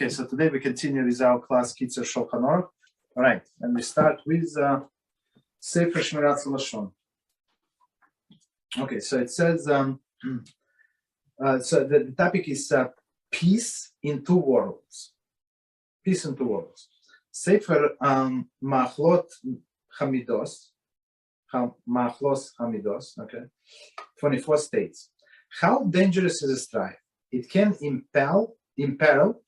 Okay, so today we continue with our class Kitzur Shulchan Aruch. All right, and we start with Sefer Shmiras Haloshon. Okay, so it says, so the topic is peace in two worlds. Peace in two worlds. Sefer Machlot Hamidos, okay, 24 states. How dangerous is a strife? It can imperil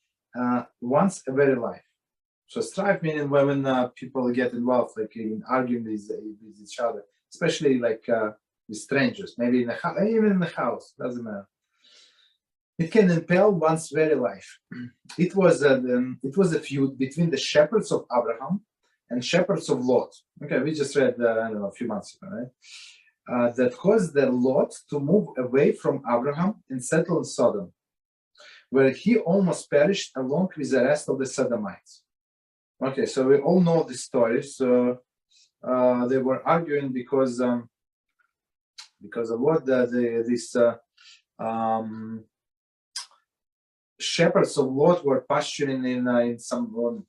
one's very life. So strife meaning when people get involved, like in arguing with each other, especially like with strangers, maybe even in the house, doesn't matter. It can impel one's very life. It was a feud between the shepherds of Abraham and shepherds of Lot. Okay, we just read I don't know, a few months ago, right? That caused the Lot to move away from Abraham and settle in Sodom, where he almost perished along with the rest of the Sodomites. Okay, so we all know this story. So they were arguing because of what these shepherds of Lot were pasturing in some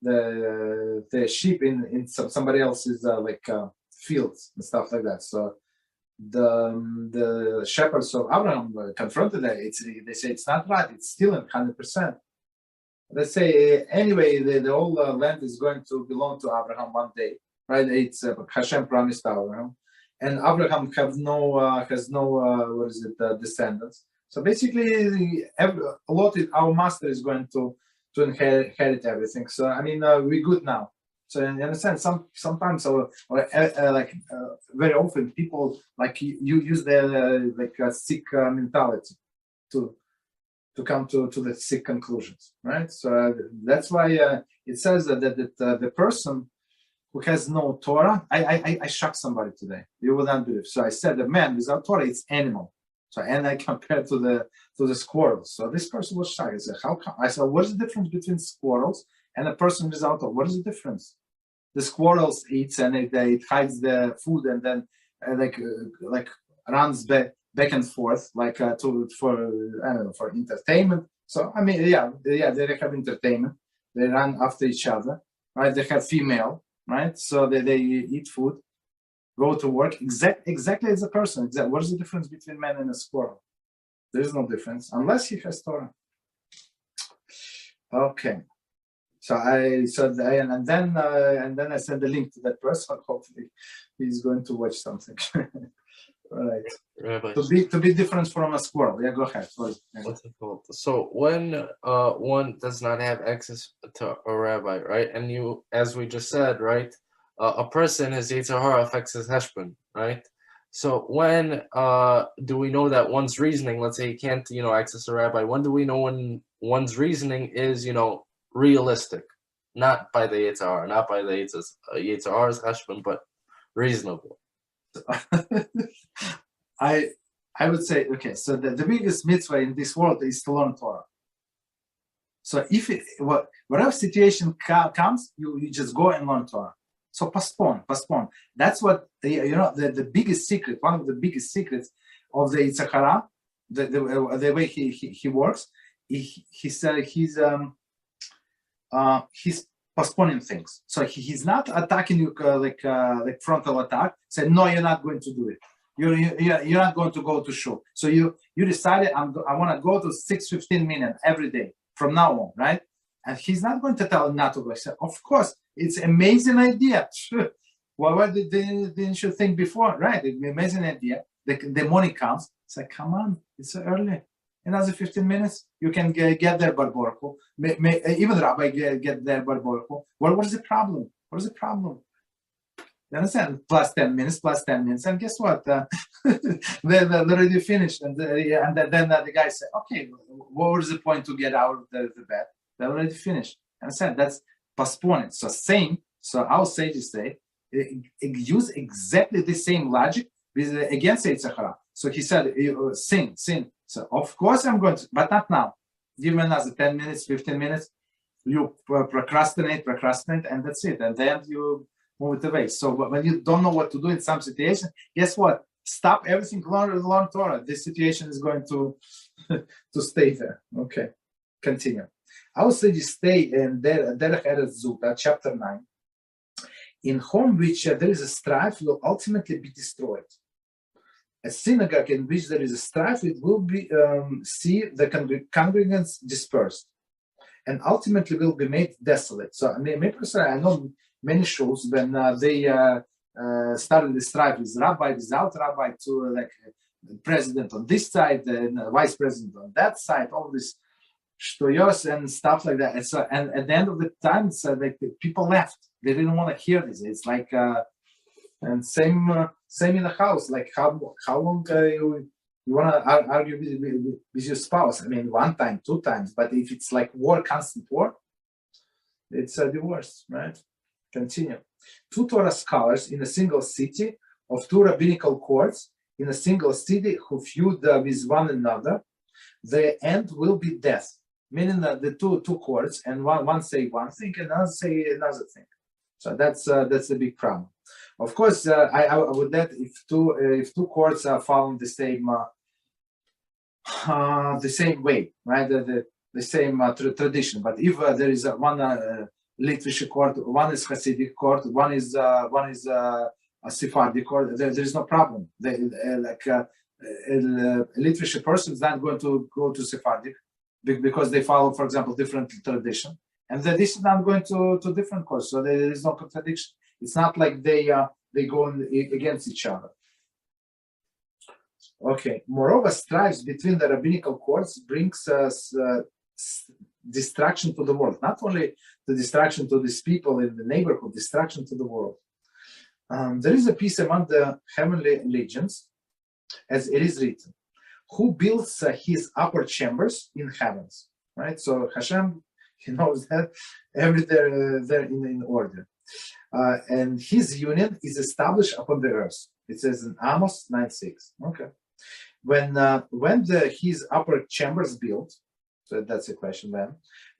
the sheep in somebody else's fields and stuff like that. So the shepherds of Abraham confronted that. They say it's not right. It's stealing 100%. They say anyway the whole land is going to belong to Abraham one day, right? It's HaShem promised Abraham, and Abraham has no descendants. So basically, our master is going to inherit everything. So I mean, we're good now. So in a sense, sometimes very often people like you use their sick mentality to come to the sick conclusions, right? So that's why it says that the person who has no Torah, I shocked somebody today. You would not believe. So I said the man without Torah, it's animal. So and I compared to the squirrels. So this person was shocked. I said, how come? I said, what is the difference between squirrels and a person without Torah? What is the difference? The squirrels eats and it hides the food and then runs back and forth for entertainment. So I mean, yeah, they have entertainment. They run after each other, right? They have female, right? So they eat food, go to work. Exactly as a person. What is the difference between man and a squirrel? There is no difference unless he has Torah. Okay. So and then I sent the link to that person. Hopefully, he's going to watch something. All right. Rabbi. To be different from a squirrel. Yeah, go ahead. What's it called? So when one does not have access to a rabbi, right? And you, as we just said, right, a person, his Yetzer Hara affects his heshbon, right? So when do we know that one's reasoning? Let's say he can't, access a rabbi. When do we know when one's reasoning is, realistic, not by the Yetzer Hara, not by the Yetzer Hara's heshbon, but reasonable? I would say, okay, so the biggest mitzvah in this world is to learn Torah. So if whatever situation comes, you just go and learn Torah. So postpone. That's what the biggest secret. One of the biggest secrets of the Yetzer Hara, the way he works. He said he's postponing things. So he's not attacking you like frontal attack. Say no, you're not going to do it. You're not going to go to shul. So you decided I want to go to 6:15 minutes every day from now on, right? And he's not going to tell him not to go. I said, of course, it's an amazing idea. Why didn't you think before? Right, it's an amazing idea. The morning comes. It's like, come on, it's so early. Another 15 minutes, you can get there, Baruch Hu. Even Rabbi get there, Baruch Hu. What is the problem? What is the problem? You understand? Plus 10 minutes, and guess what? They're already finished, and then the guy said, "Okay, what was the point to get out of the bed? They're already finished." Understand? That's postponing. So our sages say, use exactly the same logic against Yetzer Hara. So he said, sin. So of course I'm going to, but not now. Give me another 10 minutes, 15 minutes. You procrastinate, and that's it. And then you move it away. So when you don't know what to do in some situation, guess what? Stop everything, learn Torah. This situation is going to stay there. Okay. Continue. I will say you stay in Derech Eretz Zuta, chapter 9. In home which there is a strife will ultimately be destroyed. A synagogue in which there is a strife, it will be see the congregants dispersed, and ultimately will be made desolate. So, I know many shuls when they started the strife with rabbi, without rabbi, to like president on this side and vice president on that side, all this shtoyos and stuff like that. And so, and at the end of the time, it's like people left. They didn't want to hear this. It's like, and same in the house. Like how long you want to argue with your spouse? I mean, one time, two times. But if it's like war, constant war, it's a divorce, right? Continue. Two Torah scholars in a single city of two rabbinical courts in a single city who feud with one another, the end will be death. Meaning that the two courts, and one say one thing and another say another thing. So that's a big problem. Of course, I would add if two courts are following the same way, right? The same tradition. But if there is one Litvish court, one is Hasidic court, one is a Sephardic court, there is no problem. A Litvish person is not going to go to Sephardic because they follow, for example, different tradition, and this is not going to different courts. So there is no contradiction. It's not like they go against each other. Okay. Moreover, strifes between the rabbinical courts brings us destruction to the world. Not only the destruction to these people in the neighborhood, destruction to the world. There is a peace among the heavenly legions, as it is written, who builds his upper chambers in heavens. Right. So HaShem, he knows that everything they're in order. And his union is established upon the earth. It says in Amos 9:6. Okay. When his upper chambers built, so that's a question then.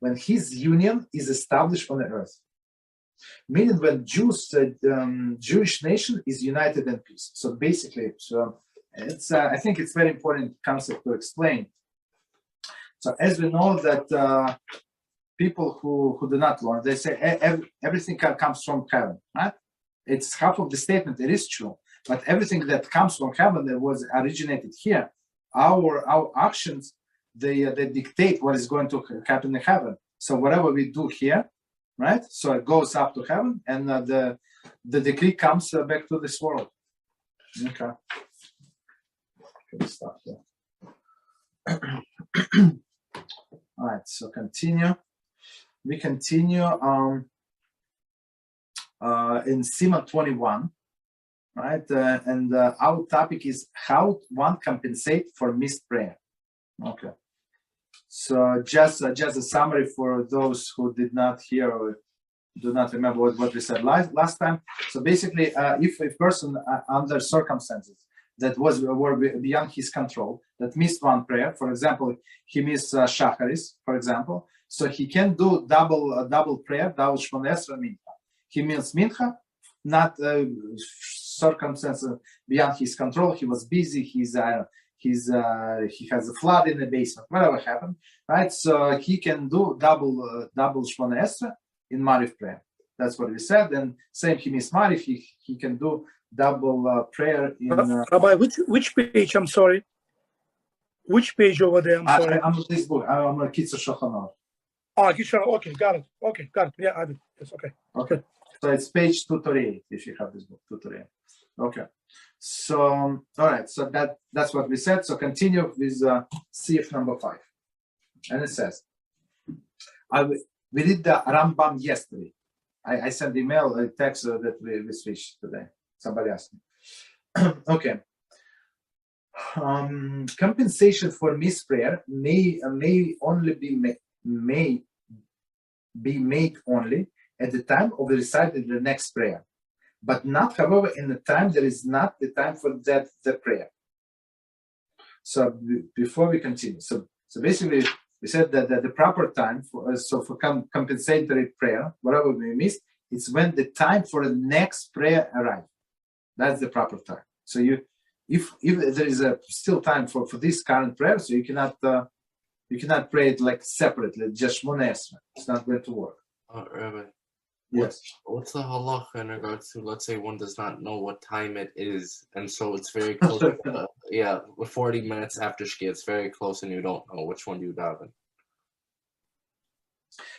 When his union is established on the earth, meaning when Jewish nation is united in peace. So basically, it's I think it's very important concept to explain. So as we know that people who do not learn, they say everything comes from heaven, right? It's half of the statement. It is true, but everything that comes from heaven that was originated here, our actions, they dictate what is going to happen in heaven. So whatever we do here, right? So it goes up to heaven, and the decree comes back to this world. Okay. Stop there. All right. So continue. We continue in Siman 21, right? And our topic is how one compensate for missed prayer. Okay. So just a summary for those who did not hear or do not remember what we said last time. So basically, if a person under circumstances that were beyond his control, that missed one prayer, for example, he missed Shacharis, for example, so he can do double prayer, double Shemoneh Mincha. He means Mincha, not circumstances beyond his control. He was busy. He has a flood in the basement. Whatever happened, right? So he can do double Shemoneh in Mariv prayer. That's what we said. And same, he missed Mariv. He can do double prayer in. Rabbi, which page? I'm sorry. Which page over there? I'm sorry. I'm on this book. I'm on Kitzur Shulchan Aruch. Okay, got it. Okay, got it. Yeah, I do. Yes, okay. Okay. So it's page 238 if you have this book, 238. Okay. So, all right. So that's what we said. So continue with CF number 5. And it says, we did the Rambam yesterday. I sent email, a text that we switched today. Somebody asked me. Okay. Compensation for missed prayer may only be made only at the time of the reciting the next prayer, but not, however, in the time that is not the time for the prayer. So before we continue, so basically we said that the proper time for compensatory prayer, whatever we missed, it's when the time for the next prayer arrives. That's the proper time. So if there is still time for this current prayer, so you cannot You cannot pray it like separately, just Shemoneh Esrei. It's not going to work. Rabbi, Yes. what's the halacha in regards to, let's say one does not know what time it is, and so it's very close, 40 minutes after Shkia, it's very close, and you don't know which one do you daven.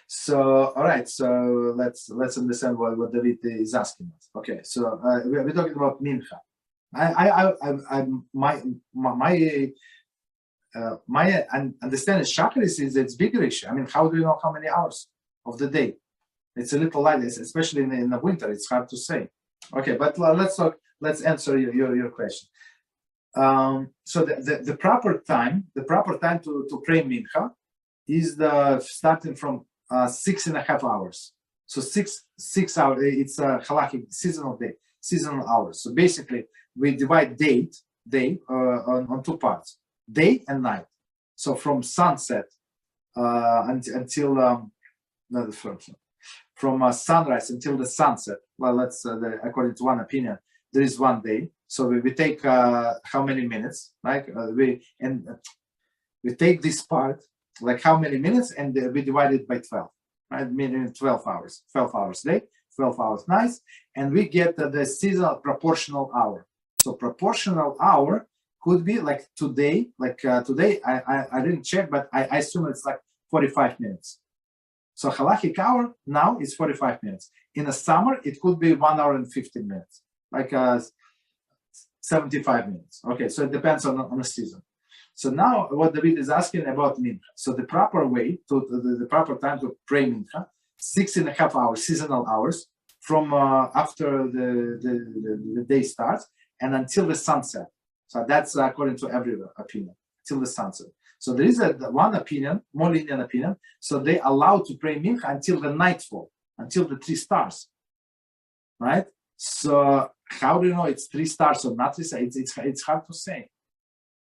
So, all right. So let's understand what David is asking us. Okay. So we're talking about mincha. My understanding Shacharis is it's bigger issue. I mean, how do you know how many hours of the day? It's a little light, especially in the winter. It's hard to say. Okay, but let's talk. Let's answer your question. So the proper time to pray mincha is starting from 6.5 hours. So six hours. It's a halachic seasonal hours. So basically, we divide day on two parts, day and night. So from sunset until from sunrise until the sunset. Well, that's according to one opinion, there is one day. So we take how many minutes? Like we take this part, like how many minutes, and we divide it by 12. Right, meaning 12 hours. 12 hours day, 12 hours nights, and we get the seasonal proportional hour. So proportional hour could be like today. Like today, I didn't check, but I assume it's like 45 minutes. So halachic hour now is 45 minutes. In the summer, it could be 1 hour and 15 minutes, like 75 minutes. Okay, so it depends on the season. So now what David is asking about mincha. So the proper way the proper time to pray mincha, 6.5 hours, seasonal hours, from after the day starts and until the sunset. So that's according to every opinion, till the sunset. So there is one opinion, more lenient opinion. So they allow to pray mincha until the nightfall, until the 3 stars, right? So how do you know it's 3 stars or not 3 stars? It's hard to say.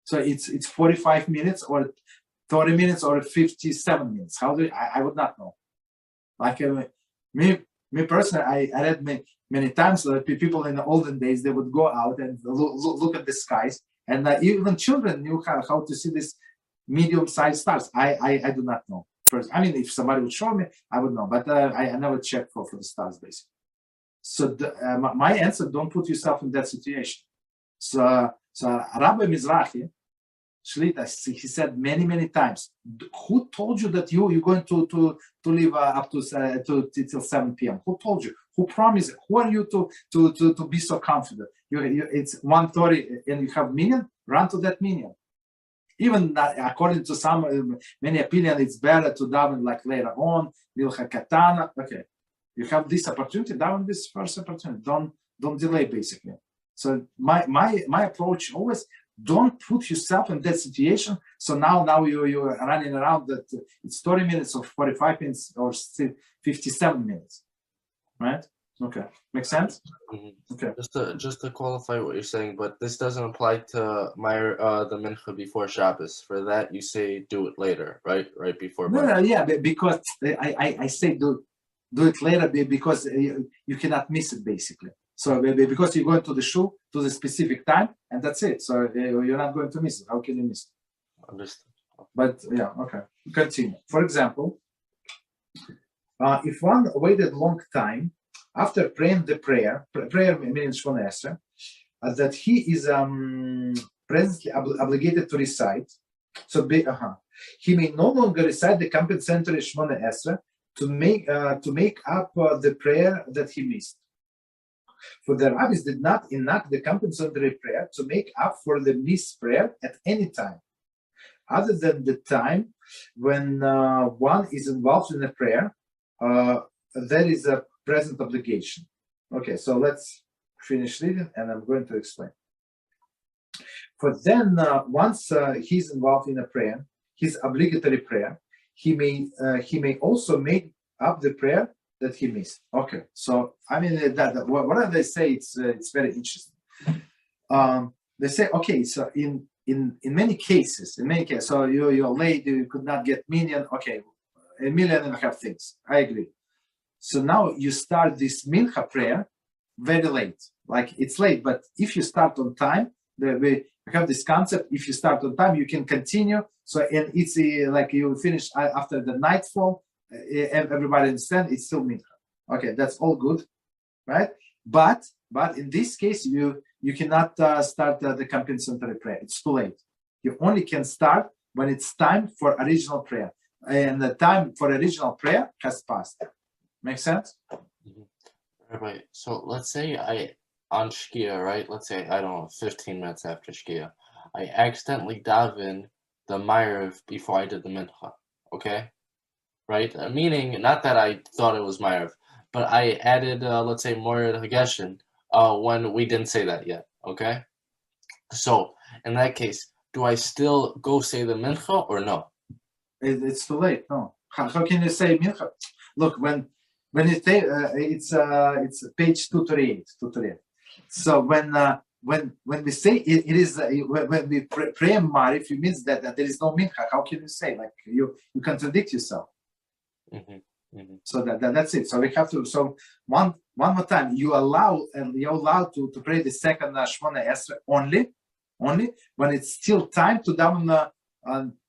So it's 45 minutes or 30 minutes or 57 minutes. How do I would not know. Like me personally, I read many times that people in the olden days, they would go out and look at the skies, and even children knew how to see this medium-sized stars. I do not know. First, I mean, if somebody would show me, I would know, but I never checked for the stars, basically. So my answer: don't put yourself in that situation. So Rabbi Mizrachi, Shlita, he said many times, who told you that you're going to live up to till 7 p.m.? Who told you? Who promised? Who are you to be so confident? It's 1:30 and you have minyan. Run to that minyan. Even according to many opinions, it's better to daven like later on. Milcha katana. Okay, you have this opportunity. Daven this first opportunity. Don't delay, basically. So my approach always: don't put yourself in that situation. So now you're running around that it's 30 minutes or 45 minutes or 57 minutes, right? Okay, makes sense. Mm-hmm. Okay. Just to qualify what you're saying, but this doesn't apply to the mincha before Shabbos. For that, you say do it later, right? Right before. No, yeah, because I say do it later because you cannot miss it, basically. So because you're going to the shul to the specific time, and that's it. So you're not going to miss it. How can you miss it? Understood. But yeah, okay. Continue. For example, if one waited long time after praying the prayer means Shemoneh Esrei, that he is presently obligated to recite. So he may no longer recite the compensatory Shemoneh Esrei to make up the prayer that he missed. For the rabbis did not enact the compensatory prayer to make up for the missed prayer at any time, other than the time when one is involved in a prayer. There is a present obligation. Okay, so let's finish reading, and I'm going to explain. For then, once he's involved in a prayer, his obligatory prayer, he may also make up the prayer that he missed. Okay, so I mean what they say, it's very interesting. They say, okay, so in many cases, so you're late, you could not get minyan. Okay, 1.5 million things. I agree. So now you start this mincha prayer very late. Like it's late, but if you start on time, We have this concept. If you start on time, you can continue. So, and it's like you finish after the nightfall. Everybody understand it's still mincha. Okay, that's all good, right? But in this case, you cannot start the compensatory prayer. It's too late. You only can start when it's time for original prayer, and the time for original prayer has passed. Make sense? Right. So let's say on Shkia, right? Let's say, I don't know, 15 minutes after Shkia, I accidentally daven the Ma'ariv before I did the Mincha, okay? Right? Meaning, not that I thought it was Ma'ariv, but I added, let's say, Morid Hageshin when we didn't say that yet, okay? So, in that case, do I still go say the Mincha or no? It's too late, no. How can you say Mincha? Look, when you say, it's page 238. So when we say it is when we pray Ma'ariv, it means that there is no mincha. How can you say, like, you contradict yourself? So that's it. So we have to. So one more time, you're allowed to pray the second Shemoneh Esrei only when it's still time to daven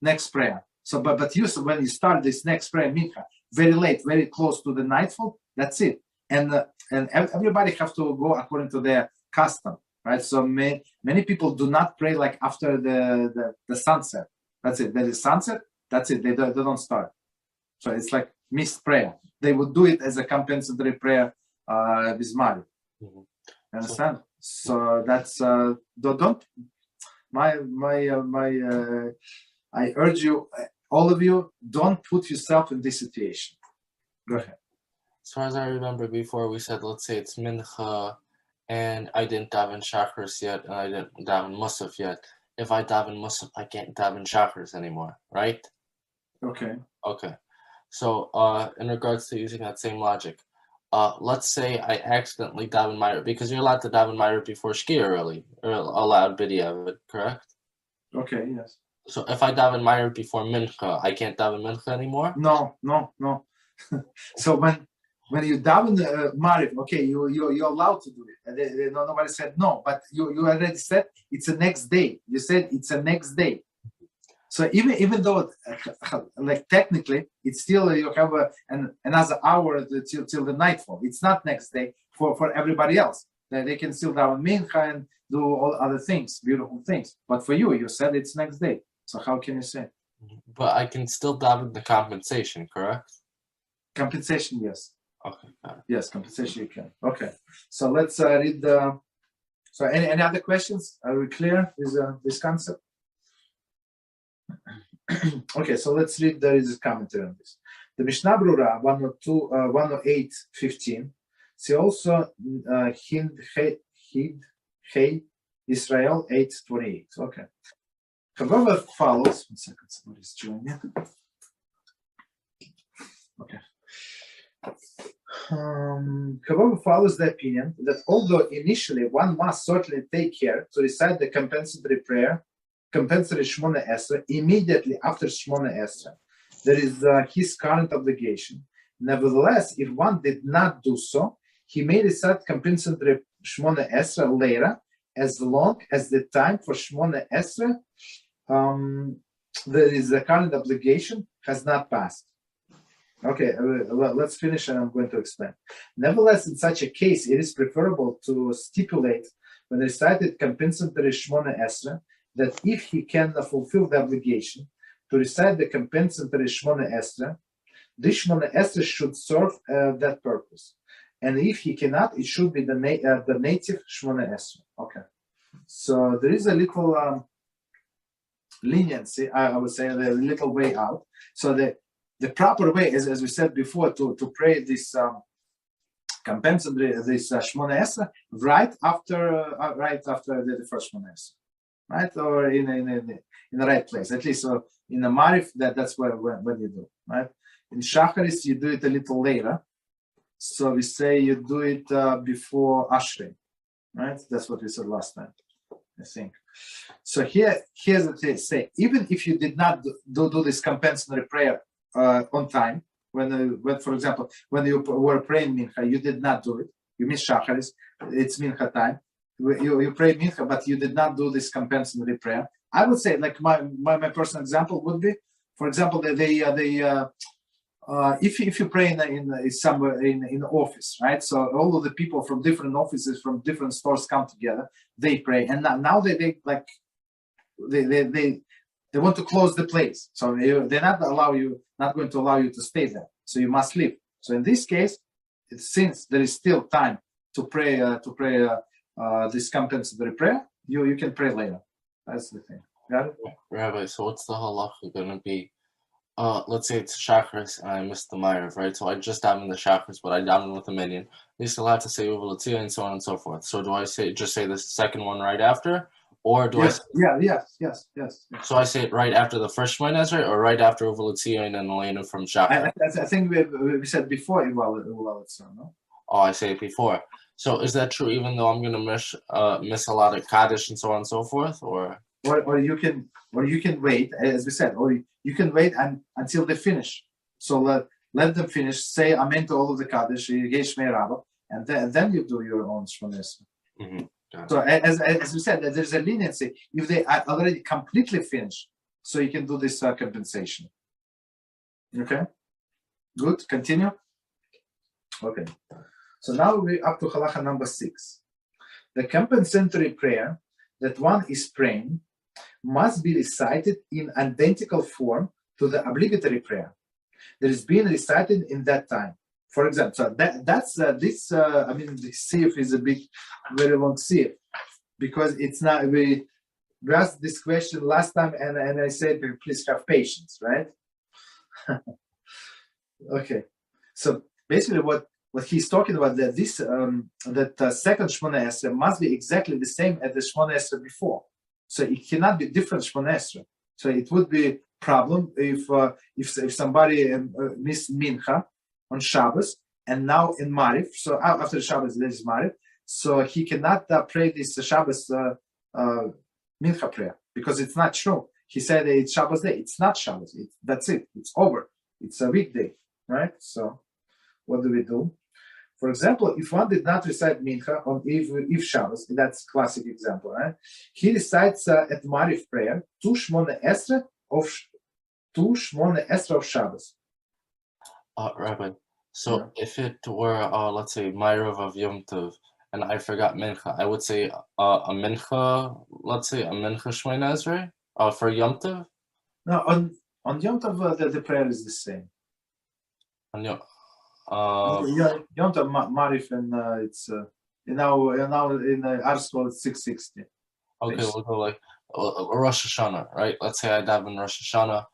next prayer. So but when you start this next prayer mincha very late, very close to the nightfall, that's it. And everybody have to go according to their custom, right? So many people do not pray like after the sunset. That's it. There is sunset. That's it. They don't start. So it's like missed prayer. They would do it as a compensatory prayer with Mari. Understand? So that's don't. I urge you, all of you, don't put yourself in this situation. Go ahead. As far as I remember before, we said, let's say it's Mincha, and I didn't daven Shacharis yet, and I didn't daven Musaf yet. If I daven Musaf, I can't daven Shacharis anymore, right? Okay. So, in regards to using that same logic, let's say I accidentally daven Ma'ariv, because you're allowed to daven Ma'ariv before Shkia early, or allowed B'diavad, correct? Okay, yes. So if I daven Ma'ariv before Mincha, I can't daven Mincha anymore? No. So when you daven Ma'ariv, okay, you're allowed to do it. Nobody said no, but you already said it's the next day. You said it's the next day. So even though, like technically, it's still you have another hour till the nightfall. It's not next day for everybody else. They can still daven mincha and do all other things, beautiful things. But for you said it's next day. So how can you say? But I can still daven the compensation, correct? Compensation, yes. Okay. Yes, compensation you can. Okay. So let's read the. So any other questions? Are we clear with this concept? Okay, so let's read the commentary on this. The Mishnah Brura 108:15. See also Hid Hey Israel 8:28. Okay. However, follows. 1 second, somebody's joining me. Okay. However, follows the opinion that although initially one must certainly take care to recite the compensatory Shemoneh Esrei immediately after Shemoneh Esrei, there is his current obligation. Nevertheless, if one did not do so, he may recite compensatory Shemoneh Esrei later, as long as the time for Shemoneh Esrei, there is a current obligation, has not passed. Okay, let's finish and I'm going to explain. Nevertheless, in such a case, it is preferable to stipulate when recited compensatory Shemoneh Esrei that if he can fulfill the obligation to recite the compensatory Shemoneh Esrei, this Shemoneh Esrei should serve that purpose. And if he cannot, it should be the native Shemoneh Esrei. Okay. So there is a little leniency, I would say, a little way out. So the proper way, as we said before, to pray this compensatory, this Shemoneh Esrei right after the first Shemoneh Esrei. Right, or in the right place, at least. So in the Ma'ariv, that's when you do, right? In Shacharis, you do it a little later. So we say you do it before Ashrei, right? That's what we said last time, I think. So here's what they say: even if you did not do this compensatory prayer on time, when for example when you were praying mincha, you did not do it. You missed Shacharis. It's mincha time. you pray mincha, but you did not do this compensatory prayer. I would say, like my personal example would be, for example, if you pray in somewhere in office, right? So all of the people from different offices, from different stores come together, they pray, and now they want to close the place, so they're not going to allow you to stay there, so you must leave. So in this case, since there is still time to pray this compensatory prayer, you can pray later. That's the thing. Got it? Rabbi, so what's the halacha going to be? Let's say it's Shacharis and I missed the Ma'ariv, right? So I just davened the Shacharis, but I davened with a minion. They still have to say Uvalatia and so on and so forth. So do I just say the second one right after? Or do yes. Yes. So I say it right after the first Shemoneh Esrei, or right after Uvalatia and then Elena from Shacharis? I think we said before Uvalatia, no? Oh, I say it before. So is that true even though I'm going to miss a lot of Kaddish and so on and so forth? Or you can wait, as we said, or you can wait until they finish. So let them finish, say Amen to all of the Kaddish, and then you do your own Shemoneh Esrei. Mm-hmm. So as we said, there's a leniency if they are already completely finished, so you can do this compensation. Okay, good. Continue. Okay, so now we're up to halacha number 6. The compensatory prayer that one is praying must be recited in identical form to the obligatory prayer that is being recited in that time. For example, so that's this. I mean, the sif is a very long sif, because it's not. We asked this question last time, and I said, please have patience, right? Okay. So basically, what he's talking about, that this second Shemoneh Esrei must be exactly the same as the Shemoneh Esrei before. So it cannot be different Shemoneh Esrei. So it would be problem if somebody missed mincha on Shabbos, and now in Mariv, so after Shabbos there is Mariv, so he cannot pray this Shabbos mincha prayer, because it's not true. He said it's Shabbos day. It's not Shabbos. That's it. It's over. It's a weekday, right? So what do we do? For example, if one did not recite mincha on Eve Shabbos, that's a classic example, right? He recites at Mariv prayer two Shemoneh Esrei of Shabbos. Rabbi, so if it were, let's say, Ma'ariv of Yom Tov, and I forgot mincha, I would say a mincha, let's say a mincha Shemoneh Esrei for Yom Tov? No, on Yom Tov, the prayer is the same. On Yom Tov Mariv, and it's now in our school it's 660. Okay, we'll go like Rosh Hashanah, right? Let's say I daven Rosh Hashanah.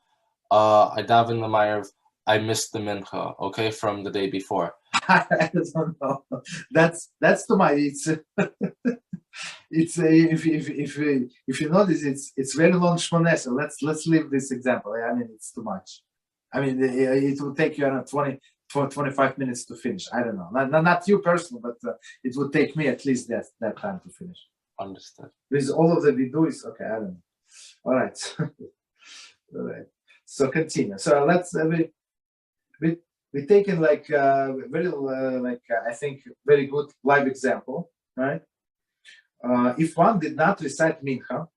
I daven the Ma'ariv. I missed the mincha, okay, from the day before. I don't know. That's too much. It's if you notice, it's very long Shemoneh. So let's leave this example. I mean, it's too much. I mean, it will take you 25 minutes to finish. I don't know. Not you personally, but it would take me at least that time to finish. Understood. With all of the vidu is okay. I don't know. All right. All right. So continue. So let's we taken like very I think very good live example, right? If one did not recite mincha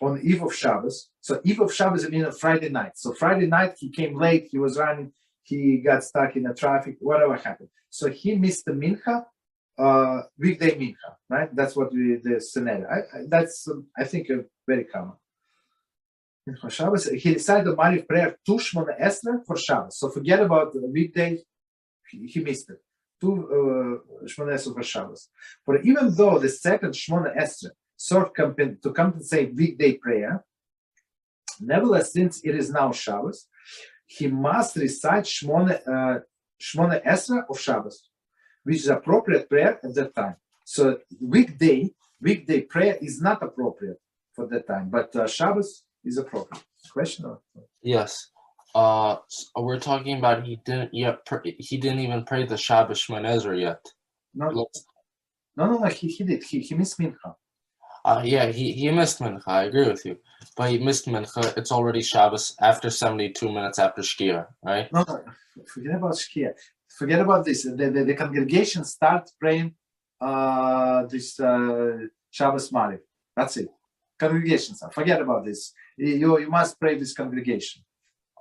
on Eve of Shabbos, so Eve of Shabbos, I mean on Friday night. So Friday night he came late, he was running, he got stuck in the traffic, whatever happened. So he missed the mincha, weekday mincha, right? That's what the scenario. That's I think very common. For Shabbos, he recited the Mariv prayer two Shemoneh Esrei for Shabbos. So forget about the weekday, he missed it. Two Shemoneh Esrei for Shabbos. For even though the second Shemoneh Esrei served to compensate weekday prayer, nevertheless, since it is now Shabbos, he must recite Shemoneh Esrei of Shabbos, which is appropriate prayer at that time. So weekday prayer is not appropriate for that time, but Shabbos is appropriate. Question? Or? Yes. We're talking about he didn't even pray the Shabbos Shemoneh Esrei yet. No. He did. He missed mincha. Yeah, he missed mincha. I agree with you, but he missed mincha. It's already Shabbos after 72 minutes after Shkia, right? No, forget about Shkia. Forget about this. The congregation starts praying this Shabbos Mariv. That's it. Congregations. Forget about this. You must pray this congregation.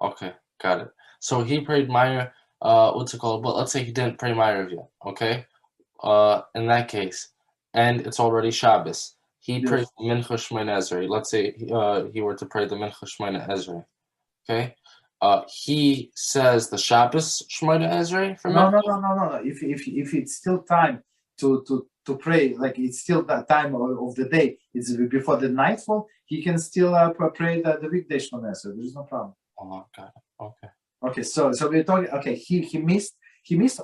Okay, got it. So he prayed Meir, what's it called? But let's say he didn't pray Meir yet, okay? In that case, and it's already Shabbos. He prayed Mincha Shemoneh Esrei. Let's say he were to pray the Mincha Shemoneh Esrei, okay? He says the Shabbos Shemoneh Esrei for No. If it's still time to pray, like it's still that time of the day, it's before the nightfall, he can still pray the weekday Shemoneh Esrei. There is no problem. Oh, got it. Okay. Okay, so we're talking. Okay, he missed,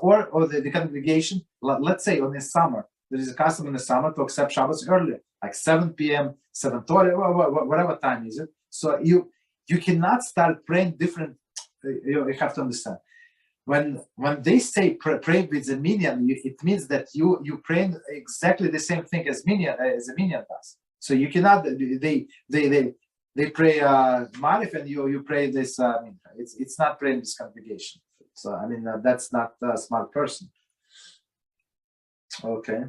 or the congregation. Let's say on the summer, there is a custom in the summer to accept Shabbos earlier, like 7 p.m., 7:30, whatever time is it. So you cannot start praying different. You have to understand. When they say pray with the minyan, it means that you pray exactly the same thing as the minyan does. So you cannot. They pray Marif and you pray this. It's not praying this congregation. So I mean that's not a smart person. Okay.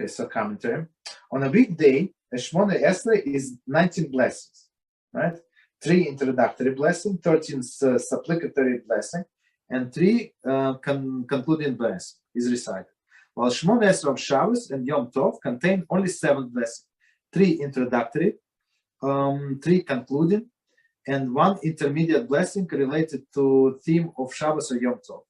So commentary on a weekday, a Shemoneh Esrei is 19 blessings, right? 3 introductory blessing, 13 supplicatory blessing, and 3 concluding blessing is recited. While Shemoneh Esrei of Shabbos and Yom Tov contain only 7 blessings, 3 introductory, 3 concluding, and 1 intermediate blessing related to theme of Shabbos or Yom Tov.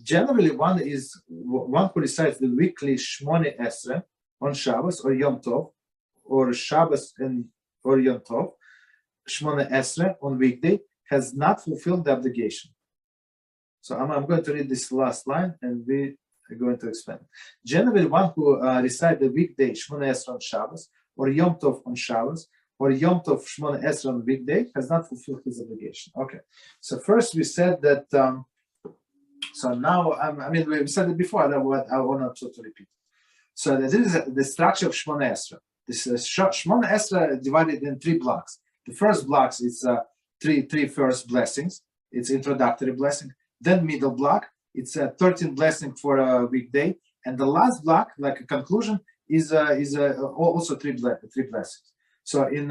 Generally, one who recites the weekly Shemoneh Esrei on Shabbos or Yom Tov, or Shabbos or Yom Tov, Shemoneh Esrei on weekday, has not fulfilled the obligation. So I'm going to read this last line and we are going to explain. Generally, one who recites the weekday Shemoneh Esrei on Shabbos or Yom Tov on Shabbos or Yom Tov Shemoneh Esrei on weekday has not fulfilled his obligation. Okay, so first we said that. So now we said it before. I want to repeat. So this is the structure of Shemoneh Esrei. This is Shemoneh Esrei divided in 3 blocks. The first blocks is three first blessings. It's introductory blessing. Then middle block, it's 13 blessing for a weekday, and the last block, like a conclusion, is also three blessings. So in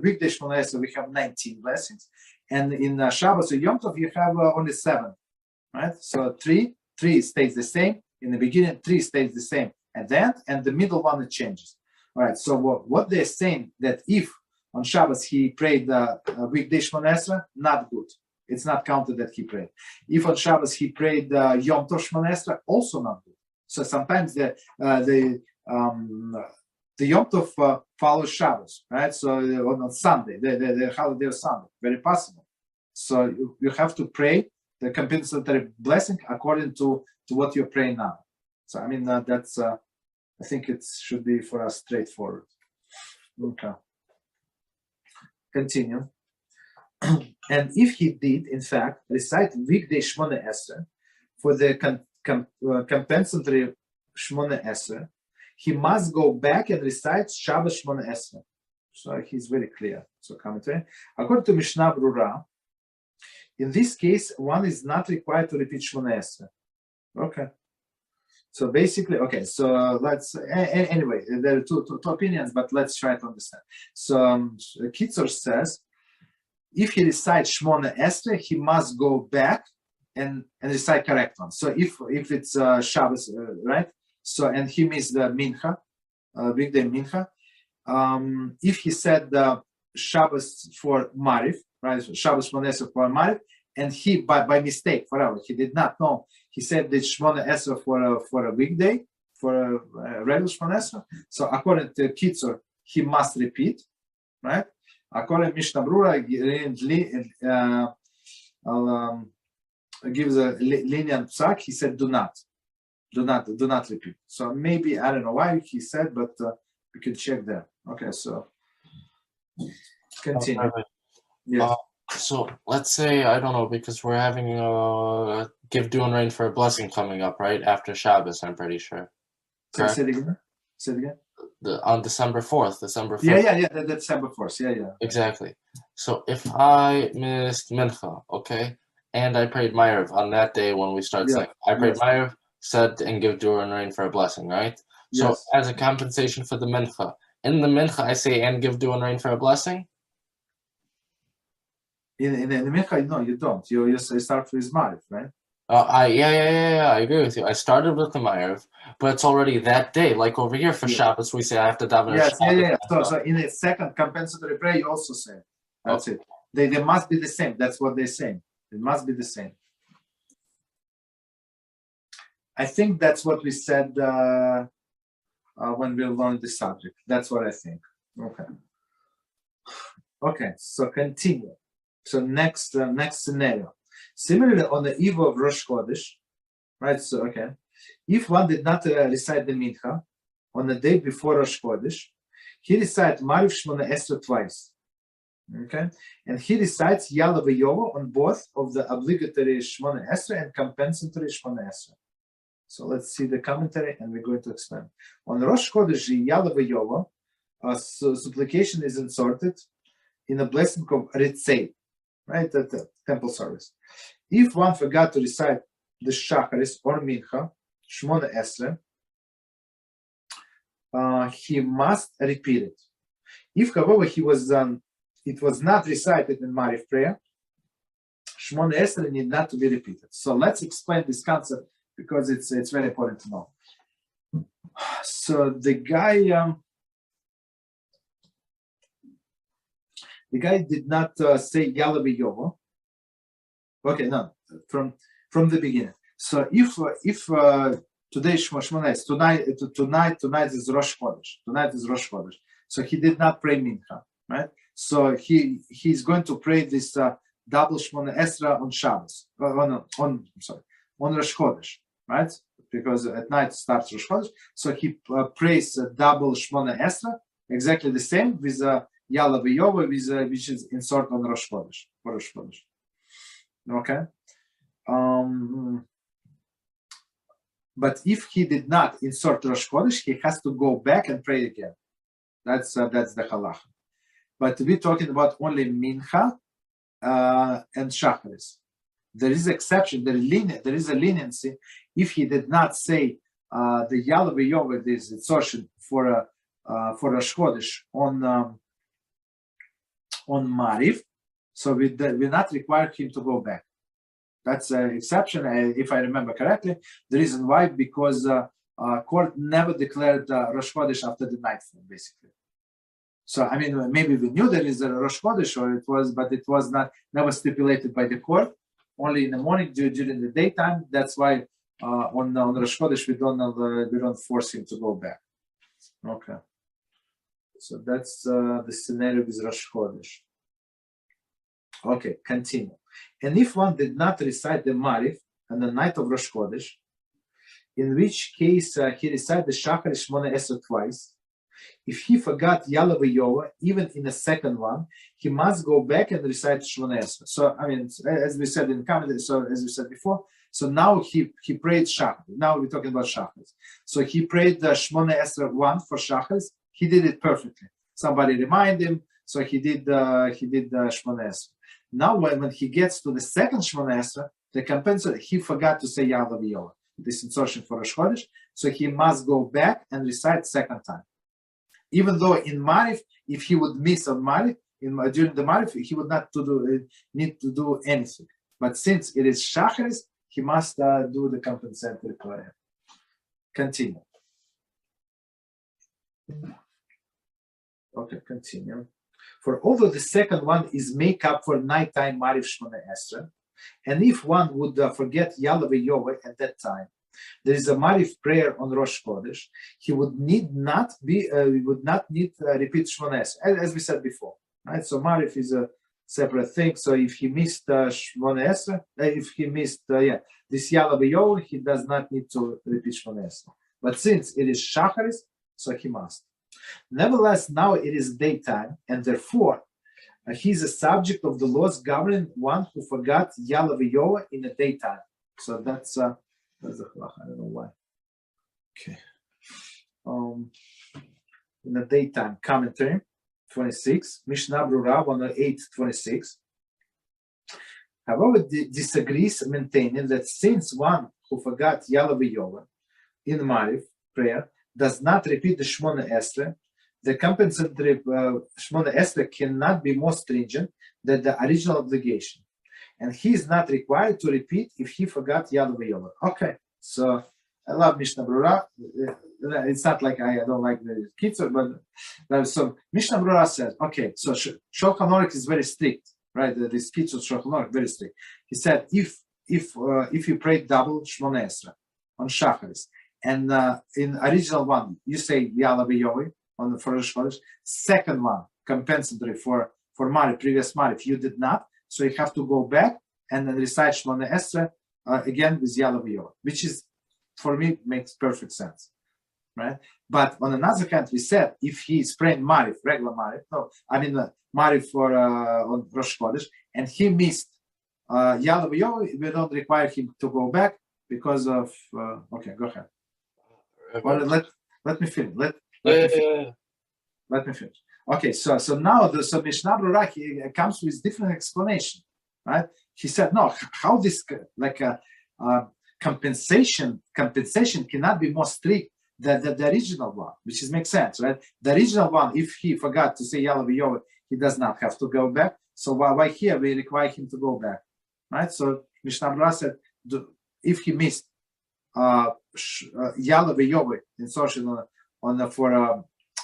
weekday Shemoneh Esrei we have 19 blessings, and in Shabbos or Yom Tov you have only 7, right? So 3 stays the same in the beginning, 3 stays the same at the end, and the middle one it changes. All right. So what they're saying that if on Shabbos he prayed the weekday Shemoneh Esrei, not good. It's not counted that he prayed. If on Shabbos he prayed Yom Tov Shemoneh Esrei, also not good. So sometimes the Yom Tov follows Shabbos, right? So on Sunday, the holiday of Sunday, very possible. So you have to pray the compensatory blessing according to what you're praying now. So I mean that's I think it should be for us straightforward. Okay. Continue. And if he did, in fact, recite weekday Shemoneh Esrei for the compensatory Shemoneh Esrei, he must go back and recite Shabbos Shemoneh Esrei. So he's very clear. So commentary. According to Mishnah Brura, in this case, one is not required to repeat Shemoneh Esrei. Okay. So basically, okay. So let's anyway. There are two opinions, but let's try to understand. So Kitzur says, if he recites Shemoneh Esrei, he must go back and recite correct one. So if it's Shabbos, right? So and he missed the Mincha, weekday Mincha. If he said the Shabbos for Mariv, right? Shabbos Shemoneh Esrei for Mariv, and he by mistake, forever, he did not know. He said the Shemoneh Esrei for a weekday, for a regular Shemoneh Esrei. So according to Kitzur, he must repeat, right? According to Mishnah Brura, gives a lenient psak. He said, do not repeat. So maybe I don't know why he said, but we can check there. Okay, so continue. Yes. So let's say, I don't know, because we're having a give due and rain for a blessing coming up, right? After Shabbos, I'm pretty sure. Say it again. Say it again. On December 4th, December 5th. Yeah, December 4th. Yeah. Exactly. So if I missed Mincha, okay, and I prayed Ma'ariv on that day when we start saying. I prayed Ma'ariv, said, and give dua and rain for a blessing, right? So as a compensation for the mincha, in the mincha I say and give dua and rain for a blessing? In the mincha, no, you don't. You start with Ma'ariv, right? I agree with you. I started with the Ma'ariv, but it's already that day. Like over here for Shabbos, we say I have to daven Shabbos. So in the second compensatory prayer, you also say that's it. They must be the same. That's what they're saying. It must be the same. I think that's what we said when we learned the subject. That's what I think. Okay. So continue. So next scenario. Similarly, on the eve of Rosh Chodesh, right? So if one did not recite the mincha on the day before Rosh Chodesh, he recites Ma'ariv Shemoneh Esrei twice. And he recites Yala v'Yovo on both of the obligatory Shemoneh Esrei and compensatory Shemoneh Esrei. So let's see the commentary, and we're going to explain. On Rosh Chodesh, Yala v'Yovo, supplication is inserted in a blessing of Recite, right? The temple service. If one forgot to recite the Shacharis or Mincha, Shemoneh Esrei, he must repeat it. If, however, it was not recited in Ma'ariv prayer, Shemoneh Esrei need not to be repeated. So let's explain this concept because it's very important to know. So the guy did not say Yala v'Yovo. Okay, no, from the beginning. So if today Shemoneh tonight is Rosh Chodesh. Tonight is Rosh Chodesh. So he did not pray Mincha, right? So he's going to pray this double Shemoneh Esrei on Shabbos, on Rosh Chodesh, right? Because at night starts Rosh Chodesh. So he prays double Shemoneh Esrei, exactly the same with Yala v'Yovo, which is inserted on Rosh Chodesh. Okay. But if he did not insert Rosh Chodesh, he has to go back and pray again. That's the halacha. But we're talking about only Mincha and Shacharis. There is exception. There is a leniency. If he did not say the Yala v'Yovo, this insertion for Rosh Chodesh on Ma'ariv, so we not require him to go back. That's an exception, if I remember correctly. The reason why, because court never declared Rosh Chodesh after the nightfall, basically. So I mean, maybe we knew there is a Rosh Chodesh, but it was never stipulated by the court. Only in the morning, during the daytime. That's why on Rosh Chodesh we don't force him to go back. Okay. So that's the scenario with Rosh Chodesh. Okay, continue. And if one did not recite the Ma'ariv on the night of Rosh Chodesh, in which case he recited the Shachar Shemoneh Esrei twice, if he forgot Yala v'Yovo, even in the second one, he must go back and recite Shemoneh Esrei. So, I mean, as we said in the commentary, so as we said before, so now he prayed Shachar. Now we're talking about Shachar. So he prayed the Shemoneh Esrei 1 for Shachar. He did it perfectly. Somebody reminded him, so he did Shemoneh Esrei. Now, when he gets to the second Shemoneh Esrei, the compensator, he forgot to say Yala v'Yovo, this insertion for Rosh Chodesh, so he must go back and recite second time. Even though in Ma'ariv, if he would miss on Ma'ariv, during the Ma'ariv, he would not need to do anything. But since it is Shacharis, he must do the compensatory prayer. Continue. Okay, continue. For although the second one is make up for nighttime Ma'ariv Shemoneh Esrei, and if one would forget Yala v'Yovo at that time, there is a Ma'ariv prayer on Rosh Chodesh, he would not need to repeat Shemoneh Esrei, as we said before. Right? So Ma'ariv is a separate thing. So if he missed Shemoneh Esrei, if he missed this Yala v'Yovo, he does not need to repeat Shemoneh Esrei. But since it is Shacharis, so he must. Nevertheless, now it is daytime, and therefore he is a subject of the laws governing one who forgot Yala v'Yovo in the daytime. So that's the halach. I don't know why. Okay. In the daytime, commentary 26, Mishnah Brura 108:26. However, disagrees, maintaining that since one who forgot Yala v'Yova in Marif prayer does not repeat the Shemoneh Esrei, the compensatory Shemoneh Esrei cannot be more stringent than the original obligation, and he is not required to repeat if he forgot Yala v'Yova. Okay, so I love Mishnah Brura. It's not like I don't like the Kitzur, but so Mishnah Brura says, okay, so Shulchan Aruch is very strict, right? This Kitzur Shulchan Aruch very strict. He said if you pray double Shemoneh Esrei on Shacharis, and in original one you say Yala v'Yova on the first Chodesh, second one compensatory for Marif, previous Marif, you did not, so you have to go back and then recite Shemoneh Esrei again with Yala v'Yova, which is, for me, makes perfect sense, right? But on another hand, we said if he is praying Marif, regular Marif, Marif for on Rosh Chodesh, and he missed Yala v'Yova, we don't require him to go back because of. Okay, go ahead. Well, let me finish. Let me finish. Okay, so now the Mishnah Brura comes with different explanation, right? He said no. How this compensation cannot be more strict than the original one, which makes sense, right? The original one, if he forgot to say Yala v'Yova, he does not have to go back. So why here we require him to go back, right? So Mishnah Brura said if he missed Yala v'Yova insertion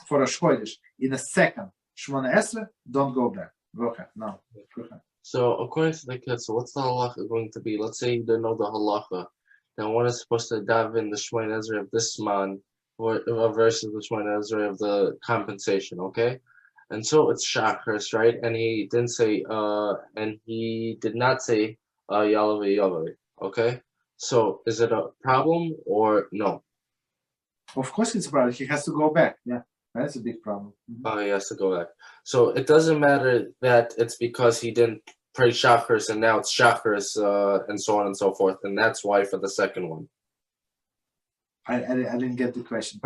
for a Chodesh in a second Shemoneh Esrei, don't go back. Go ahead. No, go ahead. So according to the Kitzur, what's the halacha going to be? Let's say you don't know the halacha. Then one is supposed to dive in the Shemoneh Esrei of this Siman versus the Shemoneh Esrei of the compensation, okay? And so it's Shacharis, right? And he didn't say, and he did not say Yala v'Yova, okay? So is it a problem or no? Of course it's a problem. He has to go back. Yeah, that's a big problem. Oh, he has to go back. So it doesn't matter that it's because he didn't pray Shacharis and now it's Shacharis and so on and so forth, and that's why for the second one. I didn't get the question.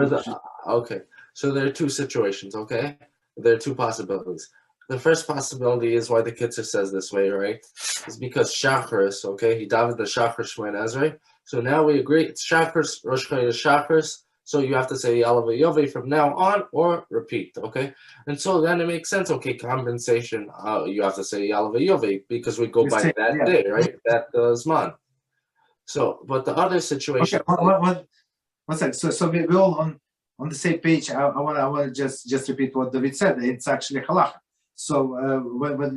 Okay, so there are two situations, okay? There are two possibilities. The first possibility is why the Kitzur says this way, right? Is because Shacharis, okay? He davened the Shacharis Shemoneh Esrei. So now we agree it's Shacharis, Rosh Chodesh Shacharis. So you have to say Yala v'Yova from now on or repeat, okay? And so then it makes sense, okay, compensation, you have to say Yala v'Yova because we go by that day, right? That Zman. So, but the other situation... Okay, one second. So we're all on the same page. I want to just repeat what David said. It's actually halacha. So when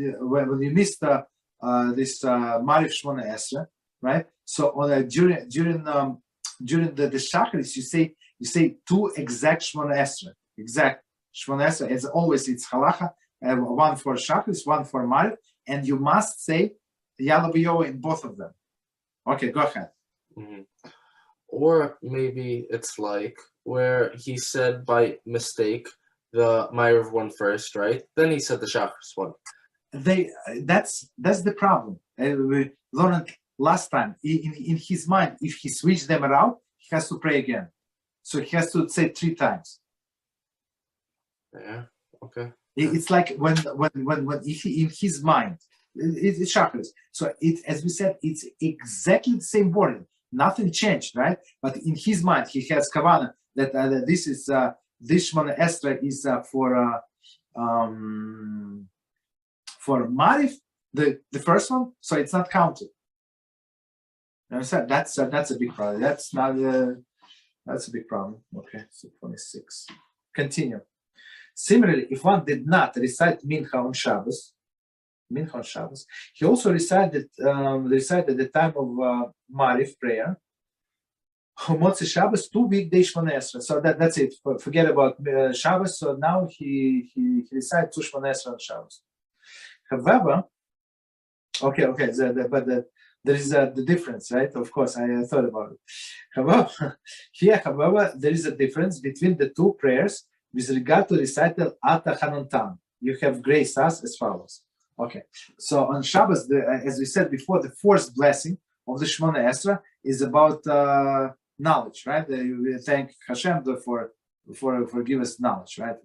you missed this Marif Shemoneh Esrei, right? So on during the Shacharis, you say two exact Shemoneh Esrei, exact Shemoneh Esrei. As always, it's halacha. One for Shacharis, one for Marif, and you must say Yala v'Yova in both of them. Okay, go ahead. Mm-hmm. Or maybe it's like where he said by mistake the Marif one first, right? Then he said the Shacharis one. That's the problem. We learned last time. In his mind, if he switched them around, he has to pray again. So he has to say 3 times. Yeah. Okay. It's like when in his mind, it's Shacharis. So as we said, it's exactly the same wording. Nothing changed, right? But in his mind, he has kavanah that this is this Shemoneh Esrei is for Marif, the first one, so it's not counted. You understand? That's a big problem. That's a big problem. Okay, so 26. Continue. Similarly, if one did not recite Mincha on Shabbos, he also recited the time of Marif prayer. Motzi Shabbos 2 weekday Shemoneh Esrei. So that's it. Forget about Shabbos. So now he recites 2 Shemoneh Esrei on Shabbos. However, there is the difference, right? Of course, I thought about it. However, there is a difference between the 2 prayers with regard to recital Ata Hanontam. You have grace us as follows. Okay, so on Shabbos, as we said before, the 4th blessing of the Shemoneh Esrei is about knowledge, right? We thank HaShem for give us knowledge, right?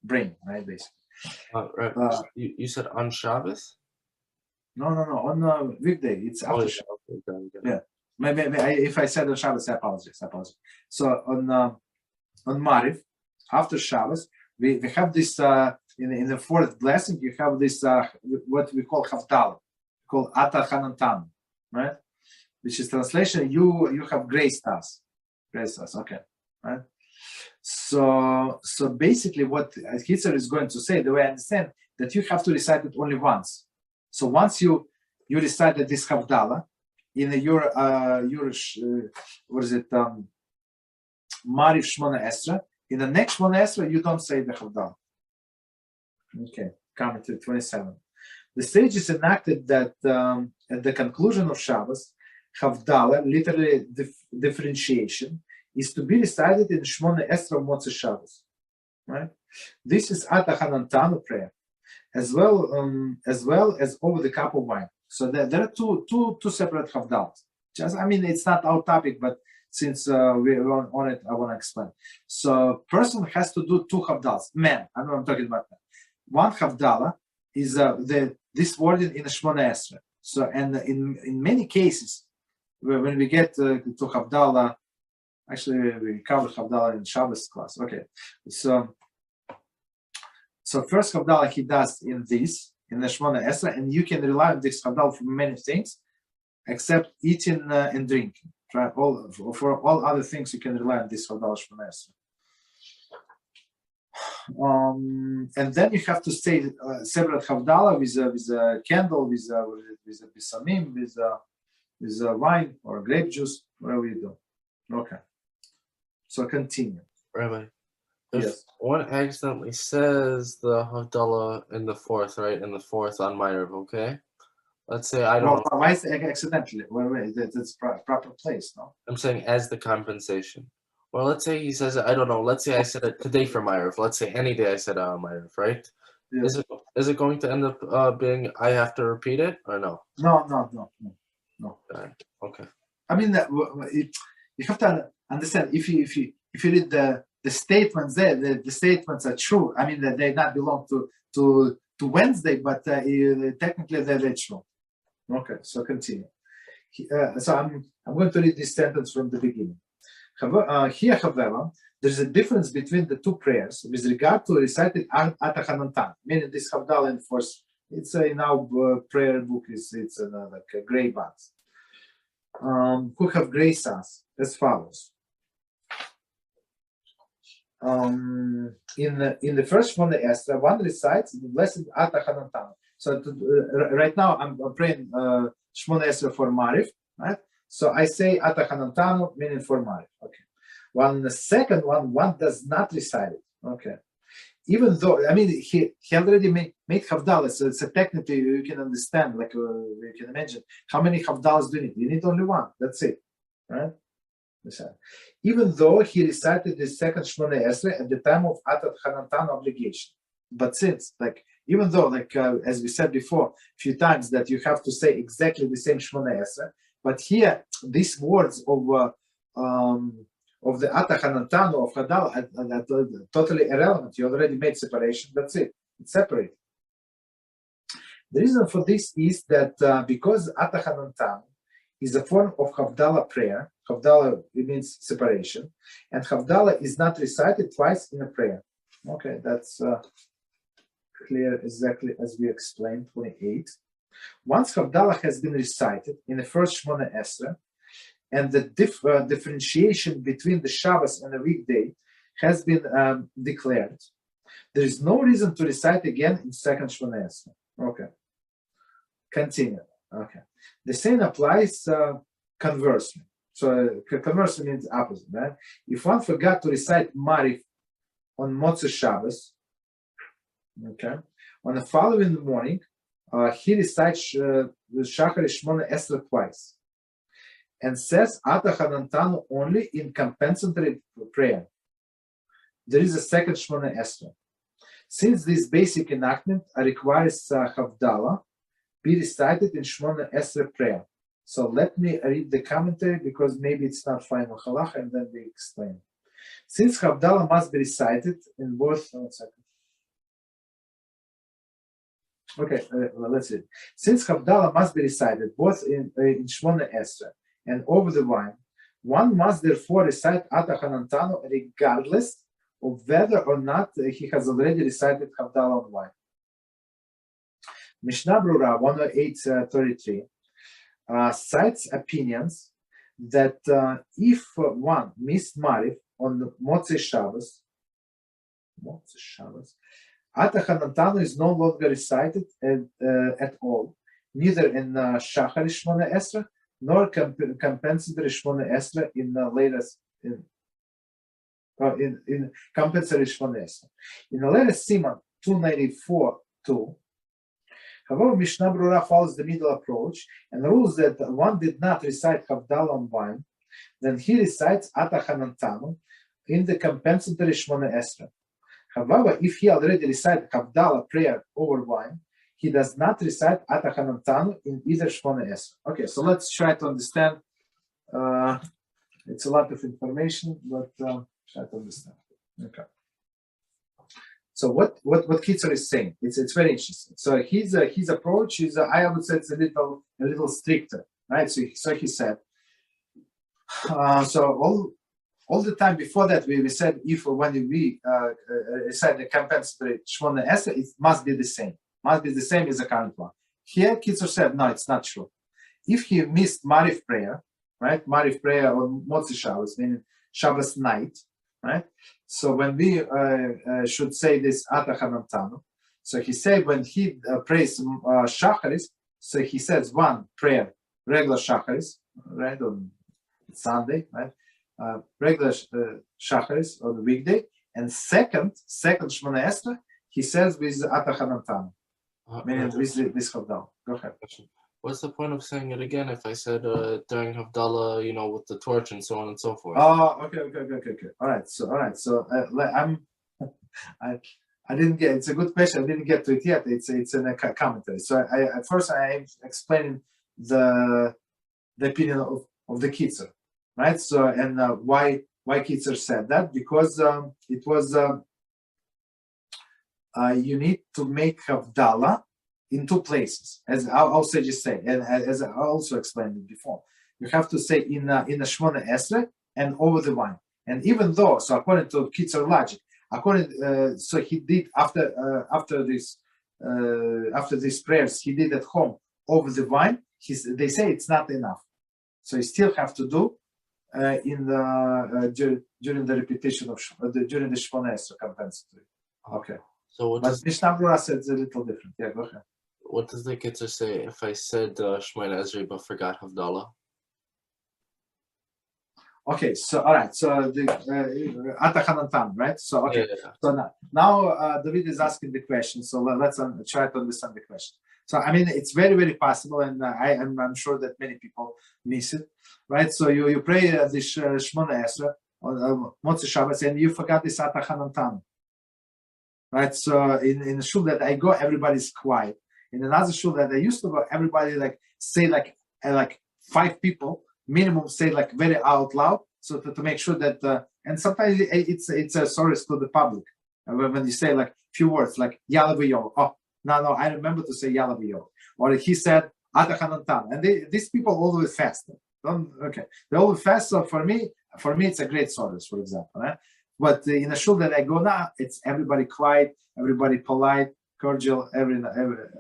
Brain, right? Basically. Right. You said on Shabbos? No. On weekday, it's after Shabbos. Yeah. Maybe if I said on Shabbos, I apologize. So on Mariv, after Shabbos, we have this in the fourth blessing. You have this what we call Havdalah, called Ata Hanantan, right? Which is translation. You have graced us. Okay, right? So basically, what Kitzur is going to say, the way I understand, that you have to recite it only once. So once you recited this Havdalah in your what is it? Mariv Shemoneh Esrei. In the next Shemoneh Esrei, you don't say the Havdalah. Okay, commentary 27. The sage is enacted that at the conclusion of Shabbos, Havdalah, literally differentiation, is to be recited in Shemoneh Esrei of Motzei Shabbos. Right? This is Ata Hanantanu prayer, as well as over the cup of wine. So there are two separate Havdalahs. It's not our topic, but since we're on it, I want to explain. So person has to do two Havdalahs. Man, I know I'm talking about that. One Havdalah is this wording in the Shemoneh Esrei. So, and in many cases, when we get to Havdalah, actually we covered Havdalah in Shabbos class. Okay, so first Havdalah he does in the Shemoneh Esrei, and you can rely on this Havdalah for many things, except eating and drinking. Right? For all other things, you can rely on this Havdalah Shemoneh Esrei. And then you have to say separate Havdalah with a candle, with a bisamim, with a wine or grape juice, whatever you do. Okay. So continue. Rabbi, if yes. one accidentally says the Havdalah in the fourth, right? In the fourth on Ma'ariv, okay? Let's say I don't know. Why is it accidentally? Wait, that's proper place, no? I'm saying as the compensation. Well, let's say he says, I don't know. Let's say I said it today for Ma'ariv. Let's say any day I said it on Ma'ariv, right? Yeah. Is it going to end up being I have to repeat it or no? No. Okay. You have to understand if you read the statements there, the statements are true. They not belong to Wednesday, but technically they're true. Okay, so continue. So I'm going to read this sentence from the beginning. Here, however, there's a difference between the two prayers with regard to recited Ata Hanantan, meaning this Havdalah in force. It's in our prayer book. It's like a gray box. Who have graced us as follows. In the first Shemoneh Esrei, one recites the blessed Ata Hanantan. So right now I'm praying Shemoneh Esrei for Mariv, right? So I say Ata Hanantanu, meaning for Mariv. Okay. While in the second one does not recite it. Okay. Even though he already made Havdalah, so it's a technically you can understand, like you can imagine how many Havdalahs do you need? You need only one. That's it, right? Even though he recited the second Shemoneh Esrei at the time of Ata Hanantanu obligation, but since even though as we said before a few times that you have to say exactly the same Shemoneh Esrei, but here these words of the Ata Hanantanu of Havdalah are totally irrelevant. You already made separation. That's it. It's separate. The reason for this is that because Ata Hanantanu is a form of Havdalah prayer. Havdalah, it means separation, and Havdalah is not recited twice in a prayer. Okay, that's clear exactly as we explained. 28. Once Havdalah has been recited in the first Shemoneh Esrei, and the differentiation between the Shabbos and the weekday has been declared, there is no reason to recite again in second Shemoneh Esrei. Okay. Continue. Okay. The same applies conversely. So conversely means opposite, right? If one forgot to recite Mariv on Motzei Shabbos, okay, on the following morning, he recites the Shachar Shemoneh Esrei twice and says Ata Hanantanu only in compensatory prayer. There is a second Shemoneh Esrei. Since this basic enactment requires Havdalah be recited in Shemoneh Esrei prayer. So let me read the commentary because maybe it's not final halacha, and then we explain. Since Havdalah must be recited in both, Okay, well, let's see. Since Havdalah must be recited both in Shemoneh Esrei and over the wine, one must therefore recite Ata Hanantanu regardless of whether or not he has already recited Havdalah on wine. Mishnah Brura 108:33 cites opinions that if one missed Mariv on Motzei Shabbos, Ata Hanantanu is no longer recited at all, neither in Shachar Shemoneh Esrei nor Compensatory Shemoneh Esrei in the latest in Compensatory Shemoneh Esrei. In the latest Siman 294:2. However, Mishnah Brura follows the middle approach and rules that one did not recite Havdalah on wine, then he recites Ata Hanantanu in the compensatory Shemoneh Esrei. However, if he already recited Havdalah prayer over wine, he does not recite Ata Hanantanu in either Shemoneh Esrei. Okay, so let's try to understand. It's a lot of information, but try to understand. Okay. So what Kitzur is saying, it's very interesting. So his approach is, I would say, it's a little stricter, right? So he said, so all the time before that we said if when we recite the compensatory Shemoneh Esrei, it must be the same as the current one. Here Kitzur said, no, it's not true. If he missed Mariv prayer, right? Mariv prayer on Motzei Shabbos, meaning Shabbos night, right? So when we should say this Ata Hanantanu, so he said when he prays Shacharis, so he says one prayer, regular Shacharis, right, on Sunday, right, regular Shacharis on the weekday, and second Shemoneh Esrei, he says with Ata Hanantanu, meaning with this Havdalah. Go ahead. What's the point of saying it again if I said during Havdalah, with the torch and so on and so forth? Oh, okay. All right. So I didn't get. It's a good question. I didn't get to it yet. It's in a commentary. So I am explaining the opinion of the Kitzur, right? So and why Kitzur said that, because it was you need to make Havdalah in two places, as our sages say, and as I also explained it before. You have to say in the Shemoneh Esrei and over the wine. And even though, so according to Kitzur logic, so he did after these prayers he did at home over the wine. They say it's not enough, so you still have to do during the repetition of during the Shemoneh Esrei compensatory. Okay. So but Mishnah Brura said it's a little different. Yeah, go ahead. What does the Kitzur say if I said Shemoneh Esrei but forgot Havdalah? Okay, so all right, so the Ata Hanantanu, right? So okay, yeah. So now David is asking the question. So let's try to understand the question. So I mean, it's very, very possible, and I'm sure that many people miss it, right? So you pray this Shemoneh Esrei on Motzei Shabbos, and you forgot this Ata Hanantanu, right? So in the shul that I go, everybody's quiet. In another shul that I used to go, everybody say 5 people minimum say very out loud, so to make sure that and sometimes it's a service to the public when you say few words like Yala v'yo. Oh no, I remember to say Yala v'yo. Or he said Ata Hanantanu, and these people always fast. They always fast. So for me it's a great service, for example, right? But in a shul that I go now, it's everybody quiet, everybody polite, cordial,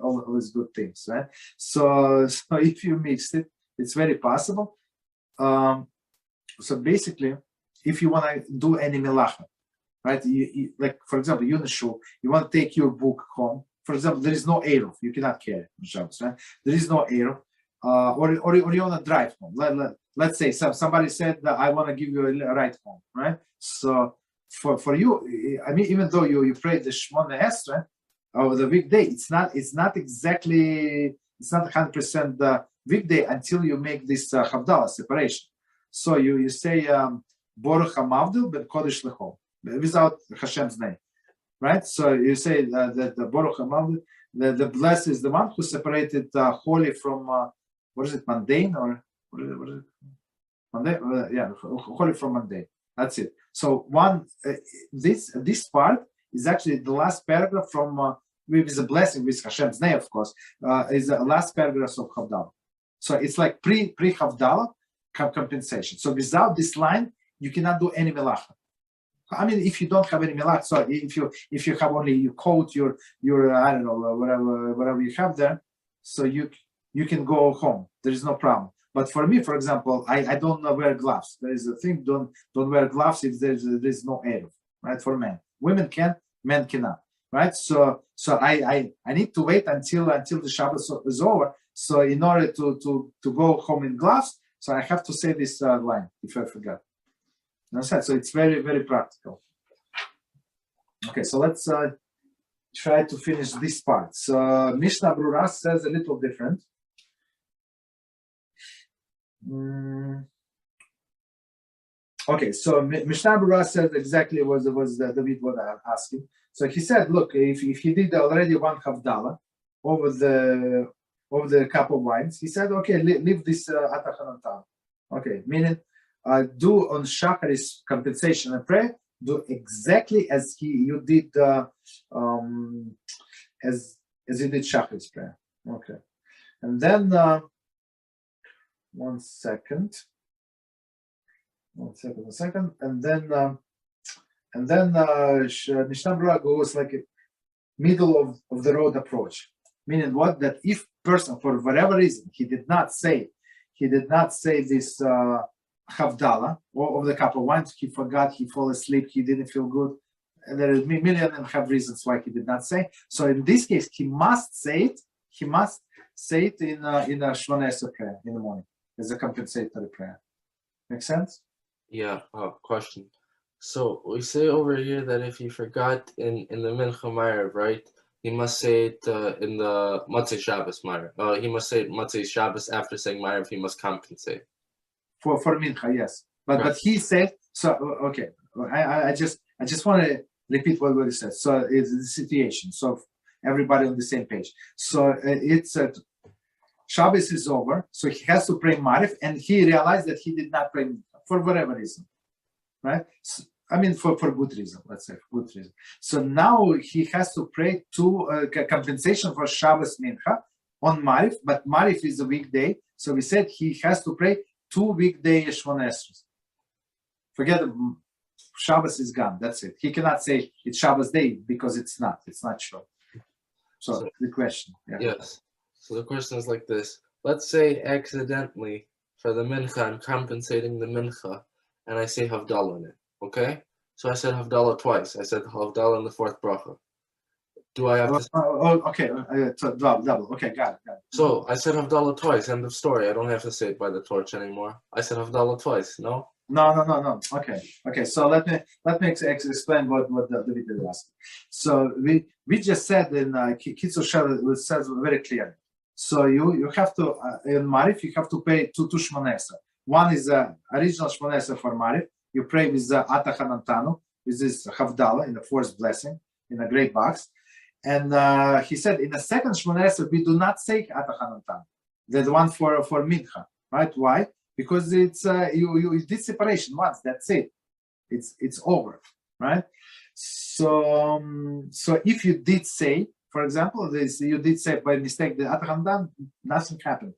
all these good things, right? So if you mix it, it's very possible. So basically, if you want to do any melacha, right? You, like for example, you in the shul, you want to take your book home. For example, there is no Eruv, you cannot carry on Shabbos, right? There is no Eruv, or you want to drive home. Let's say somebody said that I want to give you a ride home, right? So for you, I mean, even though you pray the Shemoneh Esrei over the weekday, it's not 100% the weekday until you make this Havdalah separation. So you say Baruch HaMavdil ben Kodesh Lechol without HaShem's name, right? So you say that the Baruch HaMavdil, the blessed is the one who separated holy from what is it, mundane, or what is it? Mundane? Yeah, holy from mundane. That's it. So this part is actually the last paragraph from with the blessing, with Hashem's name, of course, is the last paragraph of Havdalah. So it's like pre-Havdalah compensation. So without this line, you cannot do any melacha. I mean, if you don't have any melacha, so if you have only you coat your I don't know, whatever you have there, so you can go home. There is no problem. But for me, for example, I don't wear gloves. There is a thing: don't wear gloves if there's no air, right? For men, women can, men cannot, right? So I need to wait until the Shabbos is over. So in order to go home in gloves, so I have to say this line if I forgot. So it's very, very practical. Okay, so let's try to finish this part. So Mishnah Brura says a little different. Okay, so Mishnah Brura says exactly was David what I'm asking. So he said, look, if he did already one Havdalah over the cup of wines, he said, okay, leave this Atachanantan. Okay, meaning do on Shacharis compensation and prayer, do exactly as you did as you did Shacharis prayer. Okay, and then 1 second, and then Mishnah Brura goes like a middle of the road approach, meaning what, that if person for whatever reason he did not say this Havdalah or of the cup of wine, he forgot, he fell asleep, he didn't feel good, and there are million and a half reasons why he did not say. So in this case, he must say it. He must say it in a Shemoneh prayer in the morning as a compensatory prayer. Make sense? Yeah. Question. So we say over here that if he forgot in the Mincha Ma'ariv, right, he must say it in the Motzei Shabbos Ma'ariv. He must say it Motzei Shabbos after saying Ma'ariv. He must compensate. For Mincha, yes, but he said so. Okay, I just want to repeat what he said. So it's the situation. So everybody on the same page. So it's Shabbos is over, so he has to pray Ma'ariv, and he realized that he did not pray Mincha for whatever reason, right? So, I mean, for good reason, let's say, for good reason. So now he has to pray compensation for Shabbos Mincha on Ma'ariv, but Ma'ariv is a weekday, so we said he has to pray 2 weekday Shemoneh Esrei. Forget Shabbos is gone. That's it. He cannot say it's Shabbos day because it's not. It's not sure. So the question. Yeah. Yes. So the question is like this. Let's say accidentally for the mincha, I'm compensating the mincha, and I say Havdalah in it. Okay? So I said Havdalah twice. I said Havdalah in the 4th bracha. Do I have to? Okay. Double. Okay, got it. So I said Havdalah twice. End of story. I don't have to say it by the torch anymore. I said Havdalah twice. No. No. Okay. So let me explain what David did ask. So we just said in Kitzur Shulchan it says very clearly. So you have to in Ma'ariv you have to pay two Shemoneh. One is the original Shemoneh for Ma'ariv. You pray with the Atachanantanu, with this Havdalah in the 4th blessing in a great box. And he said in the second Shemoneh we do not say Atachanantanu. The one for Mincha, right? Why? Because it's you did separation once. That's it. It's over, right? So if you did say, for example, you did say by mistake the Atachanantanu, nothing happened.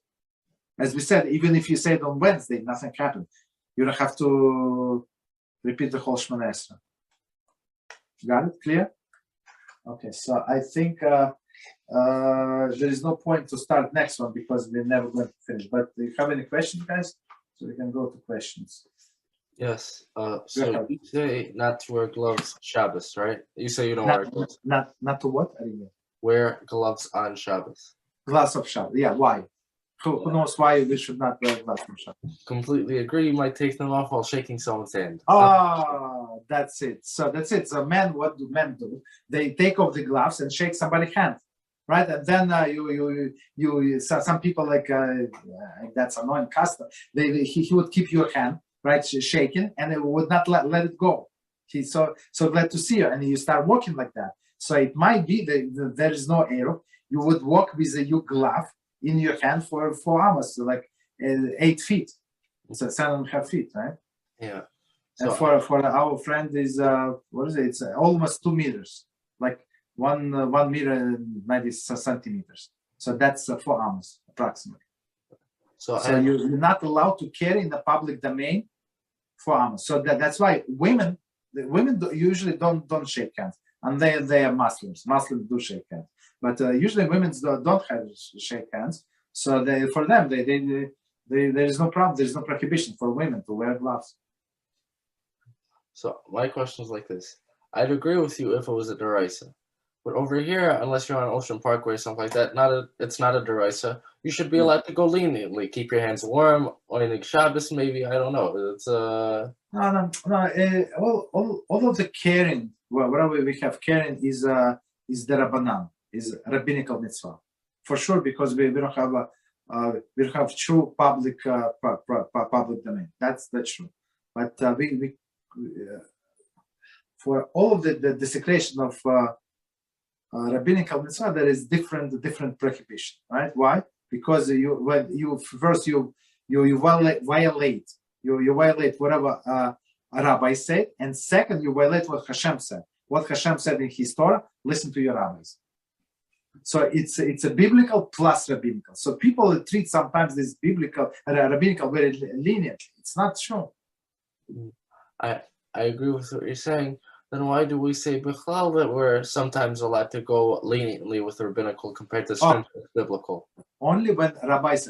As we said, even if you say it on Wednesday, nothing happened. You don't have to repeat the whole Shemoneh Esrei. Got it? Clear? Okay, so I think there is no point to start next one because we're never going to finish. But do you have any questions, guys? So we can go to questions. Yes. So you say not to wear gloves Shabbos, right? You say you don't wear gloves. Not to what? I didn't know. Wear gloves on Shabbos. Gloves of Shabbos. Yeah, why? Who knows why we should not wear gloves on Shabbos? Completely agree. You might take them off while shaking someone's hand. Oh, that's it. So that's it. So what do men do? They take off the gloves and shake somebody's hand, right? And then some people like that's annoying custom. He would keep your hand right shaking and it would not let it go. He's so glad to see you, and you start walking like that. So it might be that there is no arrow. You would walk with your glove in your hand for 4 hours, so like 8 feet. It's 7.5 feet, right? Yeah. And for our friend is what is it? It's almost 2 meters. Like 1 meter and 90 centimeters. So that's 4 amos approximately. So you're not allowed to carry in the public domain 4 amos. So that's why women usually don't shake hands, and they are Muslims. Muslims do shake hands, but usually women don't have shake hands. So for them, there is no problem. There is no prohibition for women to wear gloves. So my question is like this: I'd agree with you if it was a derisa, but over here, unless you're on Ocean Parkway or something like that, it's not a derisa. You should be allowed to go leniently, keep your hands warm, on Shabbos maybe. I don't know. It's No. All of the caring, whatever we have caring is the Rabbanan, is rabbinical mitzvah, for sure, because we don't have true public domain. That's true. But we for all of the desecration of rabbinical mitzvah, there is different prohibition, right? Why? Because you violate whatever a rabbi said, and second, you violate what HaShem said. What HaShem said in His Torah, listen to your rabbis. So it's a biblical plus rabbinical. So people treat sometimes this rabbinical very leniently. It's not true. I agree with what you're saying. Then why do we say bichlal that we're sometimes allowed to go leniently with rabbinical compared to stringent biblical? Only when rabbis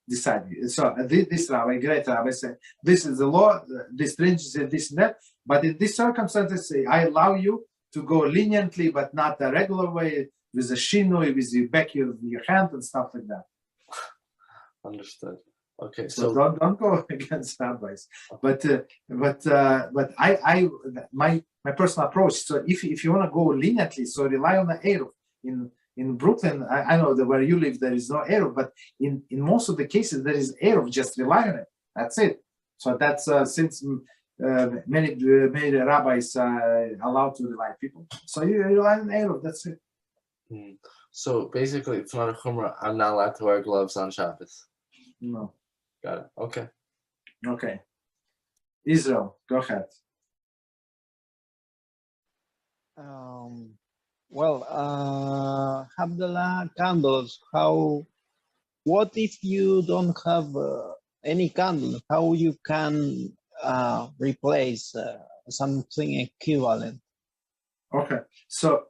decide. So this rabbi, great rabbi, said, this is the law, this stringency, this and that. But in these circumstances, I allow you to go leniently, but not the regular way, with a shinui, with the back of your hand and stuff like that. Understood. Okay, so don't go against rabbis. But my personal approach. So if you want to go leniently, so rely on the Eruv. In Brooklyn, I know that where you live there is no Eruv, but in most of the cases there is Eruv. Just rely on it. That's it. So that's since many rabbis allowed to rely on people. So you rely on Eruv. That's it. So basically, it's not a chumrah. I'm not allowed to wear gloves on Shabbos. No. Got it. Okay. Okay. Israel, go ahead. Havdalah candles. What if you don't have any candle? How you can replace something equivalent? Okay. So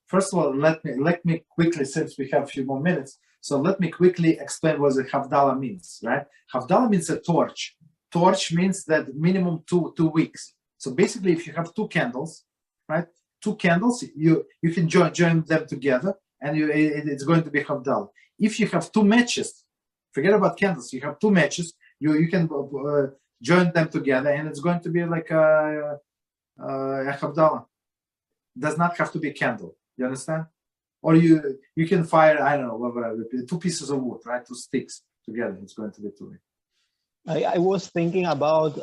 first of all, let me quickly, since we have a few more minutes. So let me quickly explain what the Havdalah means, right? Havdalah means a torch. Torch means that minimum two weeks. So basically, if you have 2 candles, right? 2 candles, you can join them together, and it's going to be Havdalah. If you have 2 matches, forget about candles. You have 2 matches, you can join them together, and it's going to be like a Havdalah. Does not have to be a candle. You understand? Or you can fire, I don't know, whatever, 2 pieces of wood, right? 2 sticks together. It's going to be 2. I was thinking about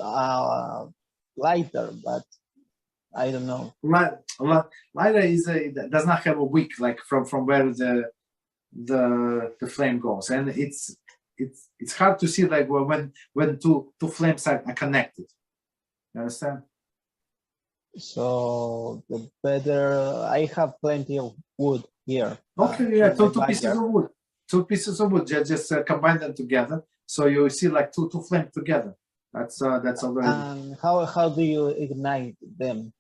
lighter, but I don't know. Lighter does not have a wick, like from where the flame goes, and it's hard to see like when two flames are connected. You understand? So the better. I have plenty of wood here. Okay, yeah, 2 pieces of wood. 2 pieces of wood. Just combine them together, so you see like two flames together. That's already. And how do you ignite them?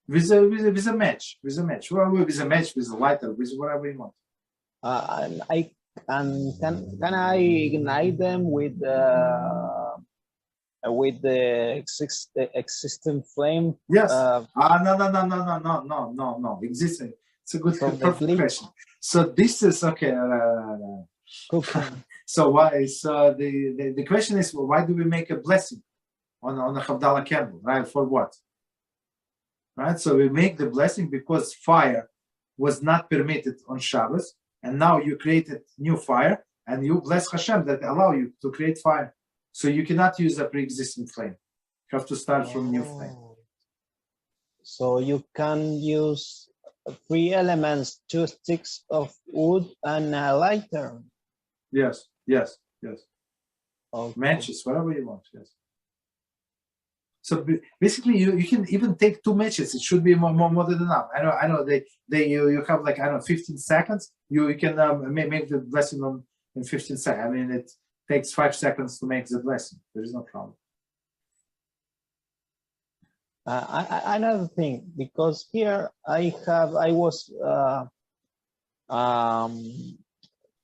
With a match. With a match. Well, with a match, with a lighter, with whatever you want. Can I ignite them with the existing flame? Yes. No. Existing. It's a good perfect question. So this is okay. So why? So the question is, well, why do we make a blessing on a Havdalah candle, right? For what? Right. So we make the blessing because fire was not permitted on Shabbos, and now you created new fire, and you bless HaShem that allow you to create fire. So you cannot use a pre-existing flame. You have to start from new flame. So you can use 3 elements, 2 sticks of wood and a lighter. Yes. Okay. Matches, whatever you want. Yes. So basically, you can even take 2 matches. It should be more than enough. I know you have like 15 seconds. You can make the blessing in 15 seconds. I mean, it takes 5 seconds to make the blessing. There is no problem. Another thing, because here I was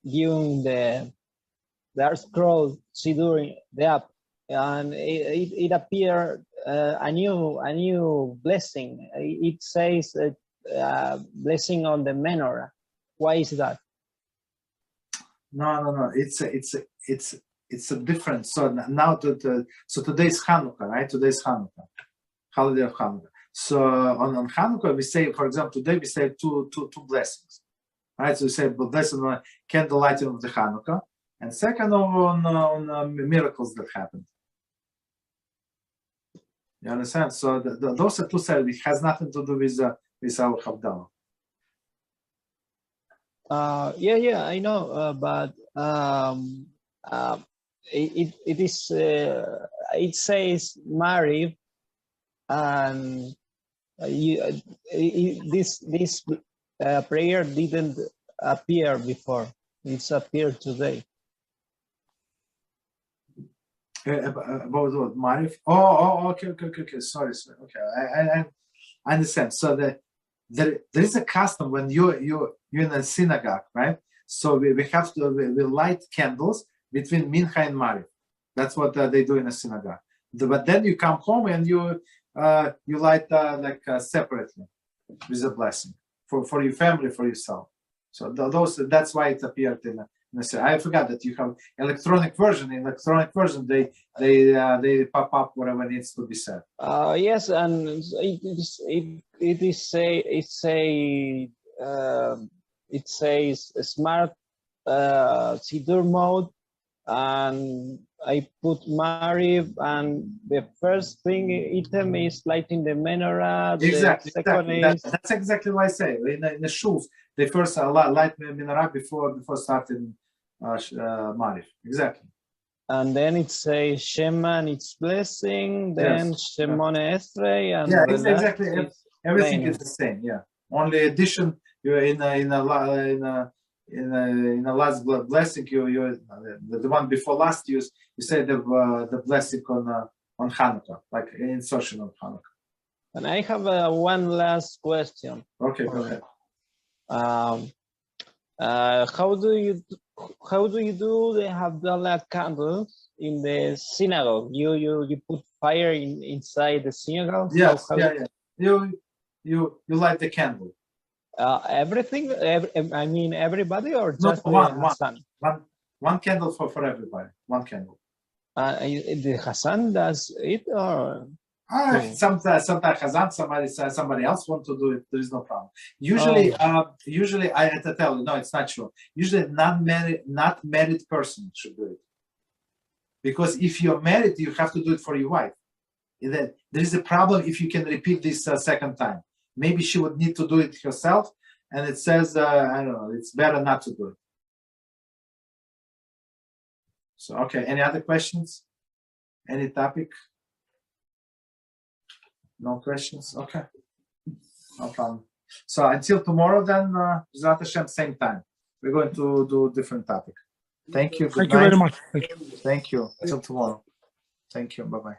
viewing the scroll Sidur, the app, and it appeared a new blessing. It says blessing on the menorah. Why is that? No. It's a different. So now so today is Channukah, right? Today is Channukah, holiday of Channukah. So on Channukah we say, for example, today we say two blessings, right? So we say blessing on candle lighting of the Channukah, and second on miracles that happened. You understand? So those are two sides. It has nothing to do with our Havdalah. Yeah, I know, but it says Mariv, and this prayer didn't appear before. It's appeared today. About what, Marif? Oh, okay. Sorry. Okay, I understand. So there is a custom when you're in a synagogue, right? So we have to we light candles between Mincha and Marif. That's what they do in a synagogue. But then you come home and you light separately with a blessing for your family, for yourself. So that's why it appeared in I forgot that you have electronic version. In electronic version, they pop up whatever needs to be said. Yes, and it says smart Sidur mode, and I put Mariv, and the first thing item is lighting the menorah. Exactly. That's exactly what I say. In the shuls, they first light menorah before starting Mariv. Exactly. And then it says Shema and its blessing, then Shemoneh Esrei, and exactly. Everything is the same. Yeah. Only addition, you're in a last blessing. You the one before last you say the blessing on Channukah, like insertion of Channukah. And I have one last question. Okay, go ahead. How do you do the Havdalah candles in the synagogue? You put fire inside the synagogue? Yes, yeah. You light the candle. Everything? I mean everybody, or just one candle for everybody. One candle. The Hassan does it, or? Sometimes Chazan, somebody else want to do it. There is no problem. Usually, I have to tell you, no, it's not true. Usually, not married person should do it, because if you're married, you have to do it for your wife. There is a problem if you can repeat this second time. Maybe she would need to do it herself, and it says, I don't know, it's better not to do it. So, okay, any other questions? Any topic? No questions? Okay. No problem. So until tomorrow then, Beezrat HaShem, same time. We're going to do different topic. Thank you. Thank you very much. Thank you. Thank you. Until tomorrow. Thank you. Bye-bye.